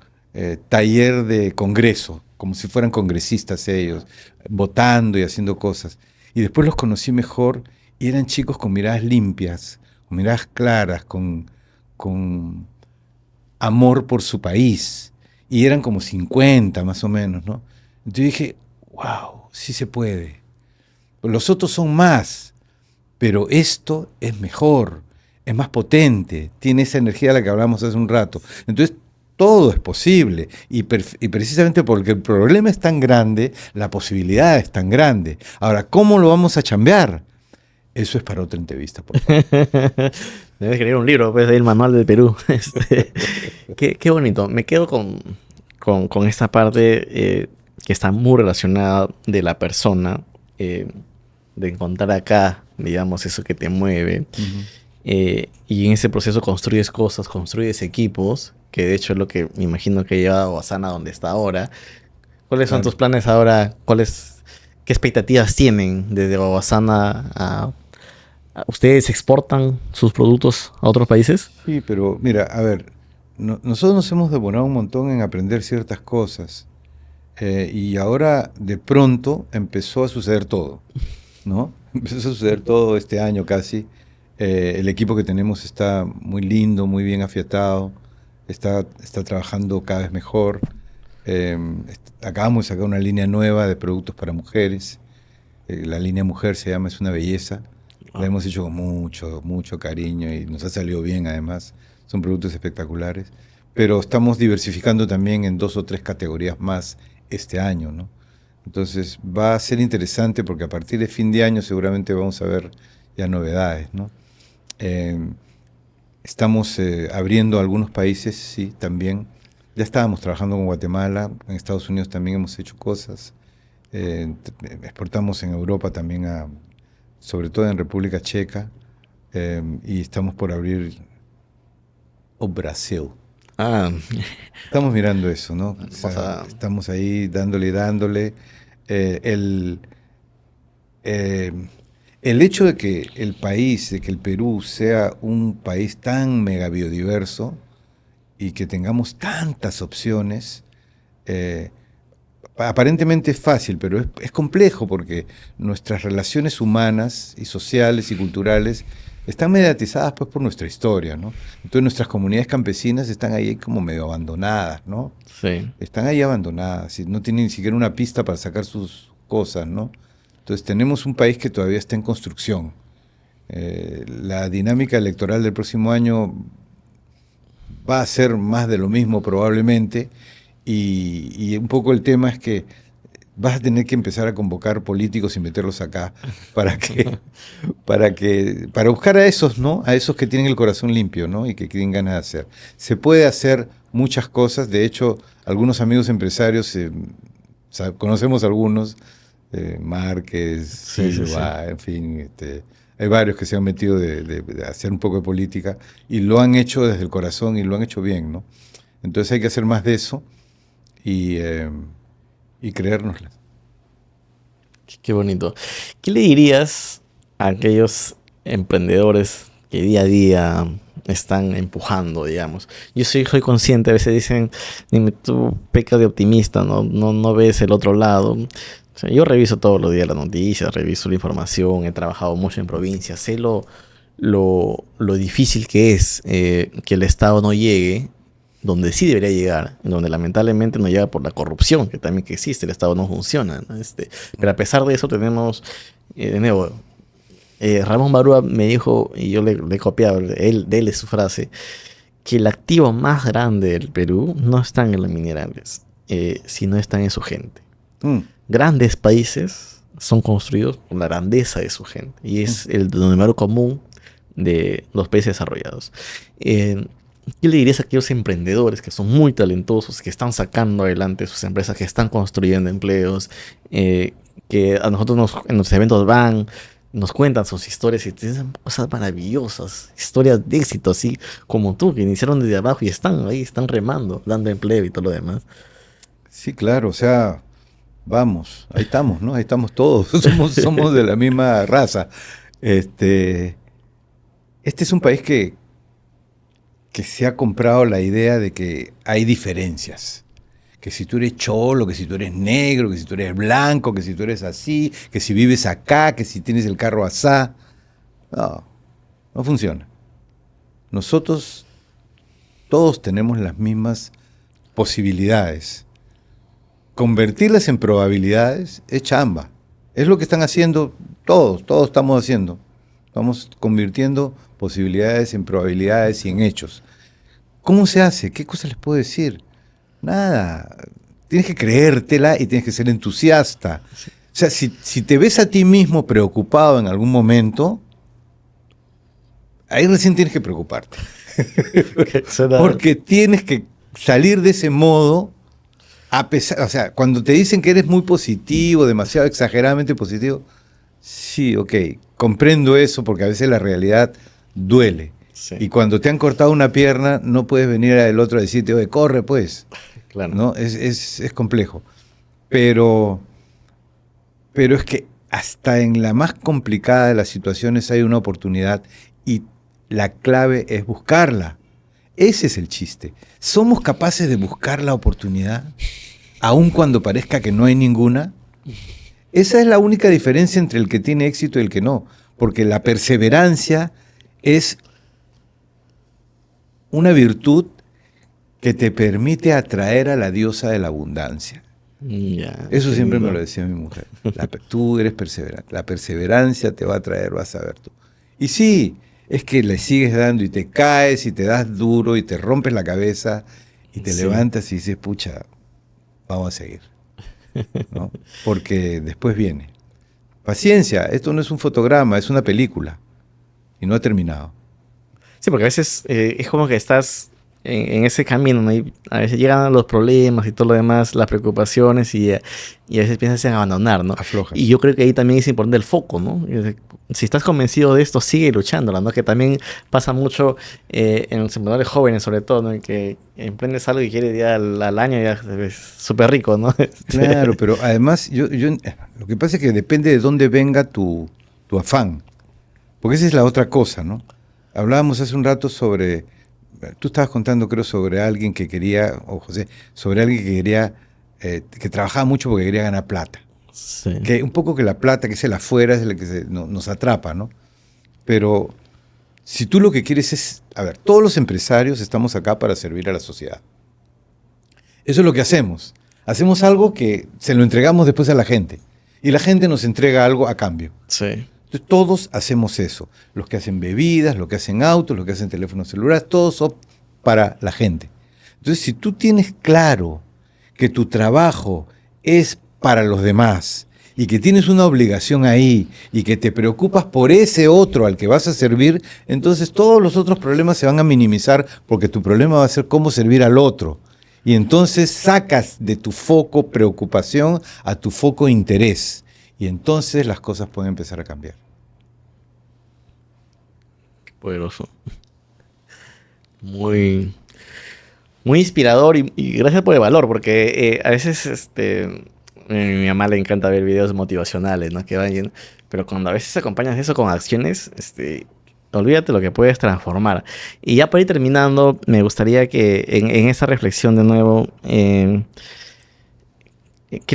taller de congreso, como si fueran congresistas ellos, votando y haciendo cosas. Y después los conocí mejor y eran chicos con miradas limpias, con miradas claras, con amor por su país. Y eran como 50 más o menos, ¿no? Entonces dije, wow, sí se puede. Los otros son más, pero esto es mejor, es más potente, tiene esa energía de la que hablamos hace un rato. Entonces, todo es posible y precisamente porque el problema es tan grande, la posibilidad es tan grande. Ahora, ¿cómo lo vamos a chambear? Eso es para otra entrevista, por favor. Debes escribir un libro, pues, del manual del Perú. Qué bonito. Me quedo con esta parte que está muy relacionada de la persona, de encontrar acá, digamos, eso que te mueve. Ujú. Y en ese proceso construyes cosas, construyes equipos, que de hecho es lo que me imagino que lleva a Wasana donde está ahora. ¿Cuáles son tus Claro. planes ahora? ¿Qué expectativas tienen desde Wasana ¿Ustedes exportan sus productos a otros países? Sí, pero mira, a ver, nosotros nos hemos demorado un montón en aprender ciertas cosas y ahora de pronto empezó a suceder todo, ¿no? Empezó a suceder todo este año casi. El equipo que tenemos está muy lindo, muy bien afiatado, está trabajando cada vez mejor. Acabamos de sacar una línea nueva de productos para mujeres. La línea mujer se llama Es una belleza. La Ah, hemos hecho con mucho, mucho cariño y nos ha salido bien además. Son productos espectaculares. Pero estamos diversificando también en 2 o 3 categorías más este año, ¿no? Entonces va a ser interesante porque a partir de fin de año seguramente vamos a ver ya novedades, ¿no? Eh, Estamos abriendo algunos países, sí, también. Ya estábamos trabajando con Guatemala, en Estados Unidos también hemos hecho cosas. Exportamos en Europa también, sobre todo en República Checa, y estamos por abrir o Brasil. ah, Estamos mirando eso, ¿no? O vas sea, a... estamos ahí dándole y dándole. Eh, el, eh, el hecho de que el país, de que el Perú sea un país tan mega biodiverso y que tengamos tantas opciones, eh, aparentemente es fácil, pero es complejo porque nuestras relaciones humanas y sociales y culturales están mediatizadas pues por nuestra historia, ¿no? Entonces nuestras comunidades campesinas están ahí como medio abandonadas, ¿no? Sí. Están ahí abandonadas y no tienen ni siquiera una pista para sacar sus cosas, ¿no? Entonces tenemos un país que todavía está en construcción. La dinámica electoral del próximo año va a ser más de lo mismo probablemente y un poco el tema es que vas a tener que empezar a convocar políticos y meterlos acá para que, para buscar a esos, ¿no? A esos que tienen el corazón limpio, ¿no? Y que tienen ganas de hacer. Se puede hacer muchas cosas, de hecho, algunos amigos empresarios, conocemos algunos, Márquez, Sí, sí, sí. Silva, en fin, hay varios que se han metido de hacer un poco de política y lo han hecho desde el corazón y lo han hecho bien, ¿no? Entonces hay que hacer más de eso y, eh, y creérnoslas. Qué bonito. ¿Qué le dirías a aquellos emprendedores que día a día están empujando, digamos? Soy consciente, a veces dicen, dime, tú pecas de optimista, no ves el otro lado. O sea, yo reviso todos los días las noticias, reviso la información, he trabajado mucho en provincias, sé lo difícil que es que el Estado no llegue donde sí debería llegar, en donde lamentablemente no llega por la corrupción que existe, el Estado no funciona, ¿no? Pero a pesar de eso tenemos, de nuevo, Ramón Barúa me dijo, y yo le he copiado, de él es su frase, que el activo más grande del Perú no están en los minerales, sino están en su gente. Mm, Grandes países son construidos por la grandeza de su gente, y mm. es el denominador común de los países desarrollados. Eh, ¿Qué le dirías a aquellos emprendedores que son muy talentosos, que están sacando adelante sus empresas, que están construyendo empleos, eh, que a nosotros en los eventos van, nos cuentan sus historias y dicen cosas maravillosas, historias de éxito, así como tú, que iniciaron desde abajo y están ahí, están remando, dando empleo y todo lo demás? Sí, claro, o sea, vamos, ahí estamos, ¿no? Ahí estamos todos, somos de la misma raza. Este, este es un país que se ha comprado la idea de que hay diferencias. Que si tú eres cholo, que si tú eres negro, que si tú eres blanco, que si tú eres así, que si vives acá, que si tienes el carro asá. No, no funciona. Nosotros todos tenemos las mismas posibilidades. Convertirlas en probabilidades es chamba. Es lo que están haciendo todos estamos haciendo. Estamos convirtiendo posibilidades en probabilidades y en hechos. ¿Cómo se hace? ¿Qué cosas les puedo decir? Nada. Tienes que creértela y tienes que ser entusiasta. O sea, si te ves a ti mismo preocupado en algún momento, ahí recién tienes que preocuparte. Suena- Porque tienes que salir de ese modo, a pesar, o sea, cuando te dicen que eres muy positivo, demasiado exageradamente positivo, sí, ok, comprendo eso porque a veces la realidad duele. Sí, Y cuando te han cortado una pierna, no puedes venir al otro a decirte, oye, corre pues, claro. ¿no? Es complejo. Pero, pero es que hasta en la más complicada de las situaciones hay una oportunidad y la clave es buscarla. Ese es el chiste. ¿Somos capaces de buscar la oportunidad, aun cuando parezca que no hay ninguna? Esa es la única diferencia entre el que tiene éxito y el que no, porque la perseverancia es una virtud que te permite atraer a la diosa de la abundancia. Ya, Eso qué siempre me lindo. lo decía mi mujer. Tú eres perseverante. La perseverancia te va a traer, vas a ver tú. Y sí, es que le sigues dando y te caes y te das duro y te rompes la cabeza y te Sí. levantas y dices, pucha, vamos a seguir, ¿no? Porque después viene. Paciencia, esto no es un fotograma, es una película y no ha terminado. Sí, porque a veces es como que estás en ese camino, ¿no? Y a veces llegan los problemas y todo lo demás, las preocupaciones y a veces piensas en abandonar, ¿no? Y Aflojas. yo creo que ahí también es importante el foco, ¿no? Si estás convencido de esto, sigue luchándola, ¿no? Que también pasa mucho en los emprendedores jóvenes, sobre todo, ¿no? Que emprendes algo y quieres ya al año ya se ves súper rico, ¿no? Claro, pero además lo que pasa es que depende de dónde venga tu afán, porque esa es la otra cosa, ¿no? Hablábamos hace un rato sobre, tú estabas contando creo sobre alguien que quería, o José, sobre alguien que quería, que trabajaba mucho porque quería ganar plata. Sí. Que un poco que la plata, que es el afuera, es el que nos atrapa, ¿no? Pero si tú lo que quieres es, a ver, todos los empresarios estamos acá para servir a la sociedad. Eso es lo que hacemos. Hacemos algo que se lo entregamos después a la gente. Y la gente nos entrega algo a cambio. Sí. Entonces, todos hacemos eso. Los que hacen bebidas, los que hacen autos, los que hacen teléfonos celulares, todos son para la gente. Entonces, si tú tienes claro que tu trabajo es para los demás y que tienes una obligación ahí y que te preocupas por ese otro al que vas a servir, entonces todos los otros problemas se van a minimizar porque tu problema va a ser cómo servir al otro. Y entonces sacas de tu foco preocupación a tu foco interés. Y entonces las cosas pueden empezar a cambiar. Poderoso. Muy, muy inspirador y gracias por el valor, porque a veces mi mamá le encanta ver videos motivacionales, ¿no? Que vayan, pero cuando a veces acompañas eso con acciones, olvídate lo que puedes transformar. Y ya para ir terminando, me gustaría que en esa reflexión de nuevo, ¿qué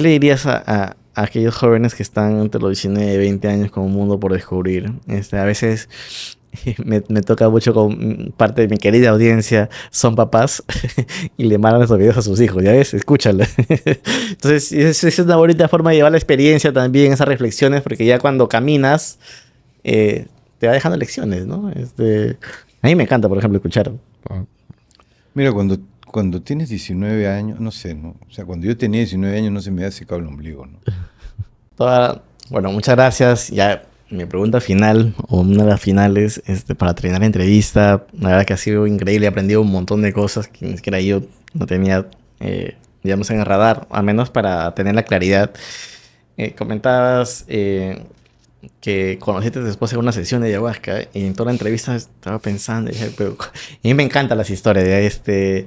le dirías a aquellos jóvenes que están entre los 19 y 20 años con un mundo por descubrir? A veces me toca mucho con parte de mi querida audiencia, son papás y le mandan esos videos a sus hijos, ya ves, escúchalo. Entonces, es una bonita forma de llevar la experiencia también, esas reflexiones, porque ya cuando caminas, te va dejando lecciones, ¿no? A mí me encanta, por ejemplo, escuchar. Mira, cuando tienes 19 años, no sé, ¿no? O sea, cuando yo tenía 19 años no se me había secado el ombligo, ¿no? Bueno, muchas gracias. Ya mi pregunta final, o una de las finales, para terminar la entrevista. La verdad que ha sido increíble, he aprendido un montón de cosas que ni siquiera yo no tenía, digamos, en el radar, al menos para tener la claridad. Comentabas que conociste después de una sesión de ayahuasca y en toda la entrevista estaba pensando, y dije, pero a mí me encantan las historias de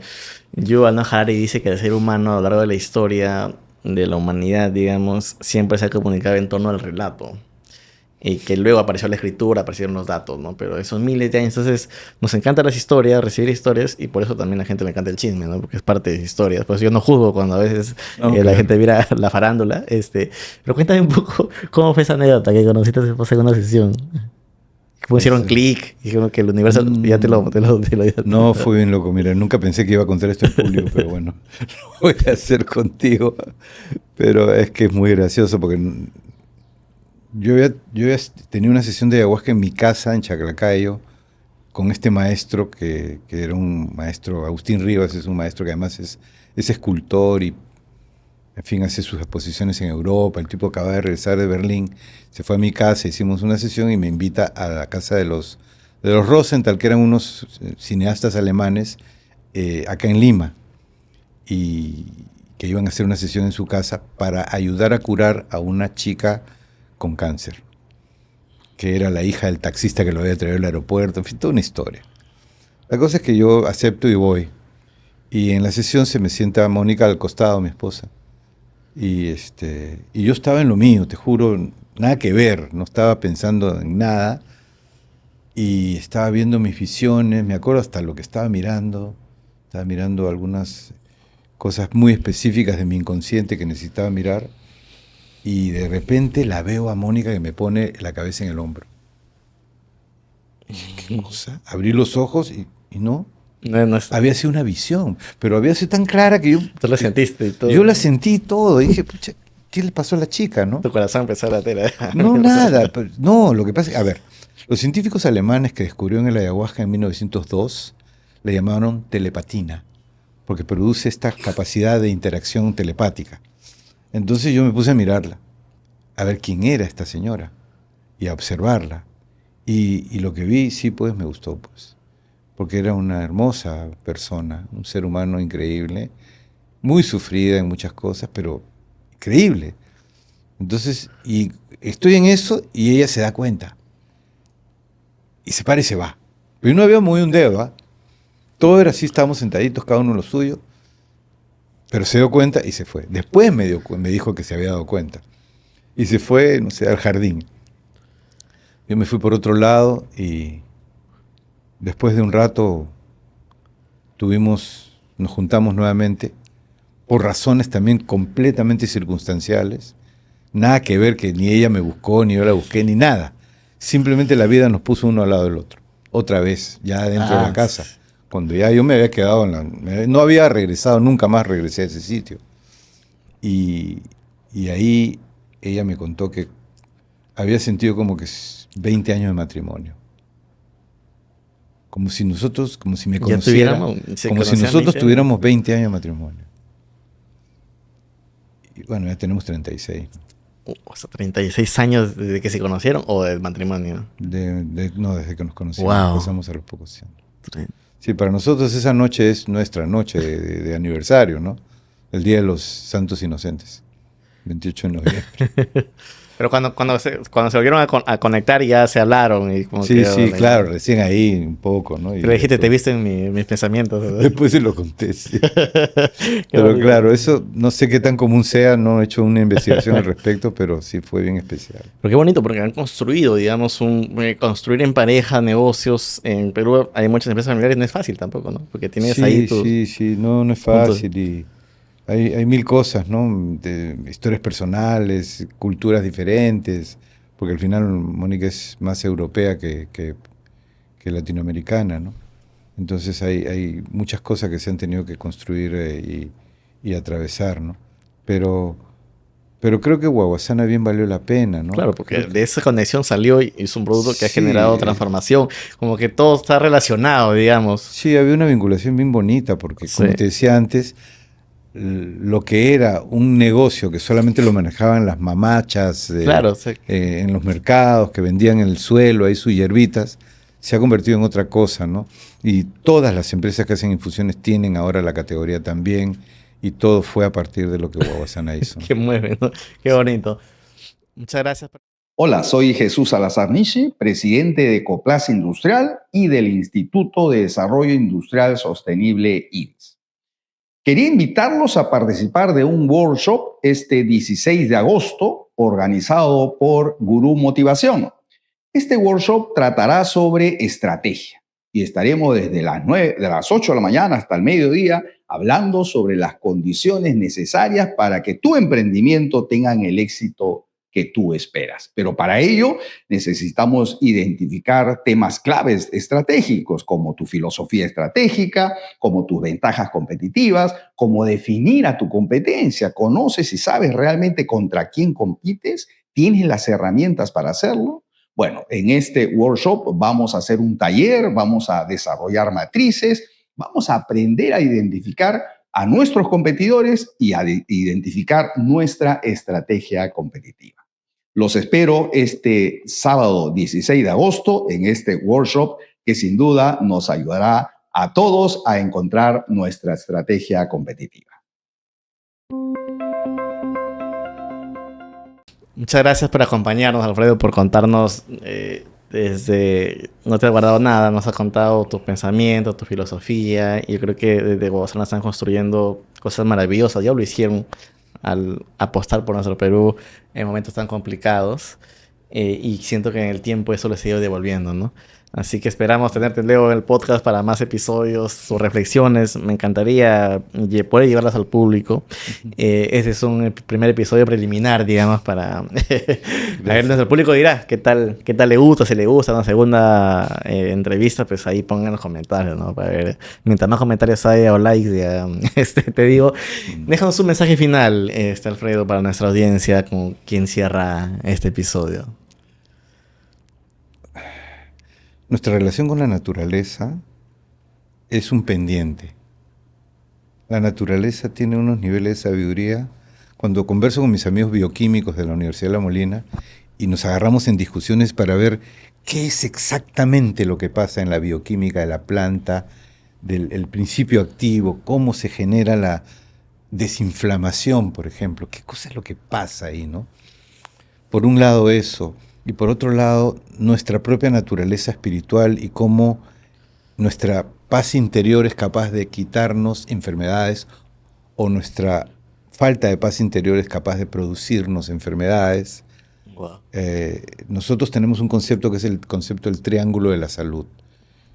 Yuval Noah Harari dice que el ser humano a lo largo de la historia de la humanidad, digamos, siempre se ha comunicado en torno al relato. Y que luego apareció la escritura, aparecieron los datos, ¿no? Pero esos miles de años, entonces nos encantan las historias, recibir historias, y por eso también a la gente le encanta el chisme, ¿no? Porque es parte de las historias. Pues yo no juzgo cuando a veces No, la claro. gente mira la farándula, Pero cuéntame un poco cómo fue esa anécdota que conociste después de una sesión. ¿Cómo hicieron Ese- clic? Dijeron que el universo ya Mm, te lo no, fue bien loco. Mira, nunca pensé que iba a contar esto en público, pero bueno, lo voy a hacer contigo. Pero es que es muy gracioso porque yo había tenido una sesión de ayahuasca en mi casa, en Chaclacayo, con este maestro que era un maestro, Agustín Rivas, es un maestro que además es escultor y, en fin, hace sus exposiciones en Europa. El tipo acaba de regresar de Berlín, se fue a mi casa, hicimos una sesión y me invita a la casa de los Rosenthal, que eran unos cineastas alemanes, acá en Lima, y que iban a hacer una sesión en su casa para ayudar a curar a una chica con cáncer. que era la hija del taxista que lo había traído al aeropuerto, en fin, toda una historia. La cosa es que yo acepto y voy. Y en la sesión se me sienta Mónica al costado, mi esposa. Y yo estaba en lo mío, te juro, nada que ver, no estaba pensando en nada. Y estaba viendo mis visiones, me acuerdo hasta lo que estaba mirando algunas cosas muy específicas de mi inconsciente que necesitaba mirar. Y de repente la veo a Mónica que me pone la cabeza en el hombro. Y dije, ¿qué cosa? Abrí los ojos y no. No, no es- Había sido una visión, pero había sido tan clara que Tú lo sentiste y todo. yo la sentí todo. Y dije, pucha, ¿qué le pasó a la chica, no? Tu corazón empezó a latir. No, nada. No, lo que pasa es, a ver, los científicos alemanes que descubrieron el ayahuasca en 1902 le llamaron telepatina, porque produce esta capacidad de interacción telepática. Entonces yo me puse a mirarla, a ver quién era esta señora y a observarla. Y lo que vi, sí, pues me gustó, pues, porque era una hermosa persona, un ser humano increíble, muy sufrida en muchas cosas, pero increíble. Entonces, y estoy en eso y ella se da cuenta. Y se para y se va. Pero yo no había movido un dedo, ¿ah? Todo era así, estábamos sentaditos, cada uno en lo suyo. Pero se dio cuenta y se fue. Después me dijo que se había dado cuenta. Y se fue, no sé, al jardín. Yo me fui por otro lado y después de un rato nos juntamos nuevamente, por razones también completamente circunstanciales. Nada que ver que ni ella me buscó, ni yo la busqué, ni nada. Simplemente la vida nos puso uno al lado del otro. Otra vez, ya dentro de la casa. Cuando ya yo me había quedado no había regresado, nunca más regresé a ese sitio. Y ahí ella me contó que había sentido como que 20 años de matrimonio. Como si me Ya conociera, tuviéramos, se como si conocían nosotros 20 años. tuviéramos 20 años de matrimonio. Y bueno, ya tenemos 36. O sea, 36 años desde que se conocieron o del matrimonio. No, desde que nos conocimos, Wow. pasamos a los pocos años. Sí, para nosotros esa noche es nuestra noche de aniversario, ¿no? El Día de los Santos Inocentes, 28 de noviembre. Pero cuando se volvieron a conectar y ya se hablaron y como Sí, que... sí, claro, recién ahí un poco, ¿no? Y Pero dijiste, te después, viste en mis pensamientos. ¿Verdad? después se lo conté, sí. Qué Pero bonito. claro, eso no sé qué tan común sea, no he hecho una investigación al respecto, pero sí fue bien especial. Pero qué bonito, porque han construido, digamos, construir en pareja negocios. En Perú hay muchas empresas familiares, no es fácil tampoco, ¿no? Porque tienes ahí Sí, tus sí, sí, no es puntos. fácil y hay mil cosas, ¿no? De historias personales, culturas diferentes, porque al final Mónica es más europea que latinoamericana, ¿no? Entonces hay muchas cosas que se han tenido que construir y atravesar, ¿no? Pero, pero creo que Guaguasana bien valió la pena, ¿no? Claro, porque Creo que de esa conexión salió y es un producto que ha sí, generado transformación. Como que todo está relacionado, digamos. sí, había una vinculación bien bonita, porque Sí, como te decía antes, lo que era un negocio que solamente lo manejaban las mamachas claro, sí. en los mercados, que vendían en el suelo ahí sus hierbitas, se ha convertido en otra cosa, ¿no? Y todas las empresas que hacen infusiones tienen ahora la categoría también, y todo fue a partir de lo que Guaguasana hizo. Que mueve, ¿no? Qué bonito. Muchas gracias. Hola, soy Jesús Salazar Nishi, presidente de Coplas Industrial y del Instituto de Desarrollo Industrial Sostenible IDES. Quería invitarlos a participar de un workshop este 16 de agosto organizado por Gurú Motivación. Este workshop tratará sobre estrategia y estaremos desde las 8 de la mañana hasta el mediodía hablando sobre las condiciones necesarias para que tu emprendimiento tenga el éxito que tú esperas. Pero para ello necesitamos identificar temas claves estratégicos como tu filosofía estratégica, como tus ventajas competitivas, como definir a tu competencia. ¿Conoces y sabes realmente contra quién compites? ¿Tienes las herramientas para hacerlo? Bueno, en este workshop vamos a hacer un taller, vamos a desarrollar matrices, vamos a aprender a identificar a nuestros competidores y a identificar nuestra estrategia competitiva. Los espero este sábado 16 de agosto en este workshop que sin duda nos ayudará a todos a encontrar nuestra estrategia competitiva. Muchas gracias por acompañarnos, Alfredo, por contarnos desde... No te has guardado nada, nos has contado tus pensamientos, tu filosofía. Y yo creo que desde Guadalajara están construyendo cosas maravillosas. Ya lo hicieron al apostar por nuestro Perú en momentos tan complicados. Y siento que en el tiempo eso les ha ido devolviendo, ¿no? Así que esperamos tenerte, Leo, en el podcast para más episodios, sus reflexiones. Me encantaría poder llevarlas al público. Este es un primer episodio preliminar, digamos, para... A ver, nuestro público dirá qué tal le gusta, si le gusta una segunda entrevista, pues ahí pongan los comentarios, ¿no? Para ver, mientras más comentarios haya o likes, ya, te digo, déjanos un mensaje final, Alfredo, para nuestra audiencia, con quien cierra este episodio. Nuestra relación con la naturaleza es un pendiente. La naturaleza tiene unos niveles de sabiduría. Cuando converso con mis amigos bioquímicos de la Universidad de La Molina y nos agarramos en discusiones para ver qué es exactamente lo que pasa en la bioquímica de la planta, del principio activo, cómo se genera la desinflamación, por ejemplo, qué cosa es lo que pasa ahí, ¿no? Por un lado eso, y por otro lado nuestra propia naturaleza espiritual y cómo nuestra paz interior es capaz de quitarnos enfermedades o nuestra falta de paz interior es capaz de producirnos enfermedades. Wow. Nosotros tenemos un concepto que es el concepto del triángulo de la salud.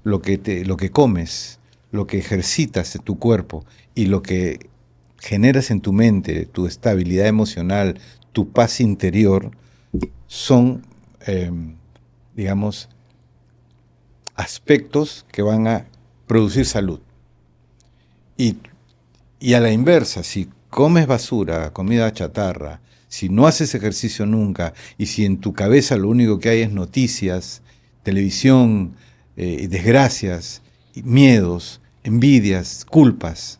Lo que comes, lo que ejercitas en tu cuerpo y lo que generas en tu mente, tu estabilidad emocional, tu paz interior, son, digamos, aspectos que van a producir salud. Y a la inversa, si comes basura, comida chatarra, si no haces ejercicio nunca y si en tu cabeza lo único que hay es noticias, televisión, desgracias, miedos, envidias, culpas,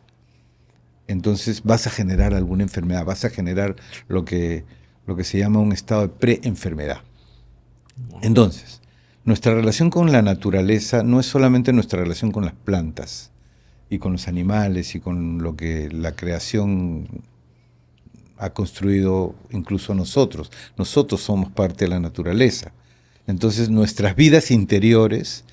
entonces vas a generar alguna enfermedad, vas a generar lo que se llama un estado de preenfermedad. Entonces, nuestra relación con la naturaleza no es solamente nuestra relación con las plantas y con los animales y con lo que la creación ha construido incluso nosotros. Nosotros somos parte de la naturaleza. Entonces, nuestras vidas interiores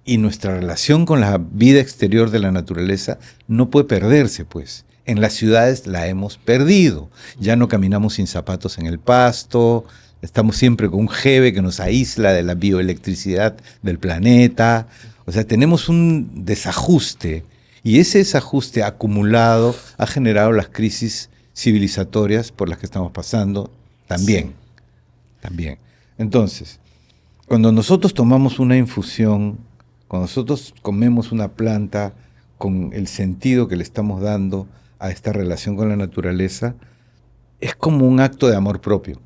y nuestra relación con la vida exterior de la naturaleza no puede perderse, pues. En las ciudades la hemos perdido. Ya no caminamos sin zapatos en el pasto, estamos siempre con un jeve que nos aísla de la bioelectricidad del planeta. O sea, tenemos un desajuste y ese desajuste acumulado ha generado las crisis civilizatorias por las que estamos pasando también. También. Entonces, cuando nosotros tomamos una infusión, cuando nosotros comemos una planta con el sentido que le estamos dando a esta relación con la naturaleza, es como un acto de amor propio.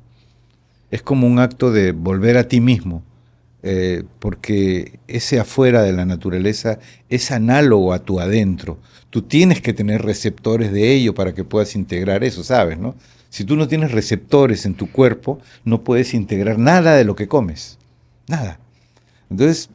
Es como un acto de volver a ti mismo, porque ese afuera de la naturaleza es análogo a tu adentro. Tú tienes que tener receptores de ello para que puedas integrar eso, ¿sabes, no? Si tú no tienes receptores en tu cuerpo, no puedes integrar nada de lo que comes. Nada. Entonces,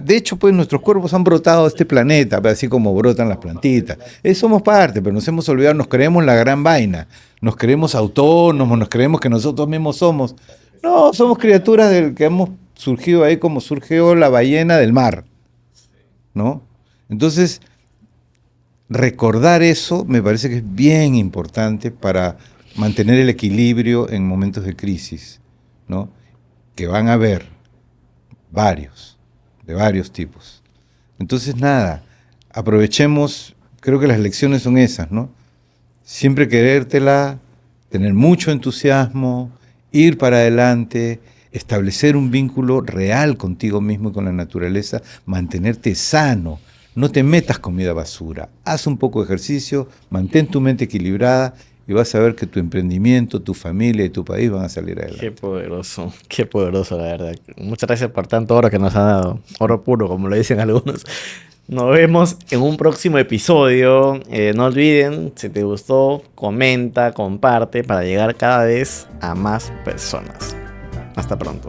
de hecho, pues nuestros cuerpos han brotado de este planeta, así como brotan las plantitas. Somos parte, pero nos hemos olvidado, nos creemos la gran vaina. Nos creemos autónomos, nos creemos que nosotros mismos somos. No, somos criaturas del que hemos surgido ahí como surgió la ballena del mar, ¿no? Entonces, recordar eso me parece que es bien importante para mantener el equilibrio en momentos de crisis, ¿no? Que van a haber varios, de varios tipos. Entonces, nada, aprovechemos, creo que las lecciones son esas, ¿no? Siempre querértela, tener mucho entusiasmo, ir para adelante, establecer un vínculo real contigo mismo y con la naturaleza, mantenerte sano. No te metas comida basura, haz un poco de ejercicio, mantén tu mente equilibrada y vas a ver que tu emprendimiento, tu familia y tu país van a salir adelante. Qué poderoso, la verdad. Muchas gracias por tanto oro que nos ha dado. Oro puro, como lo dicen algunos. Nos vemos en un próximo episodio. No olviden, si te gustó, comenta, comparte para llegar cada vez a más personas. Hasta pronto.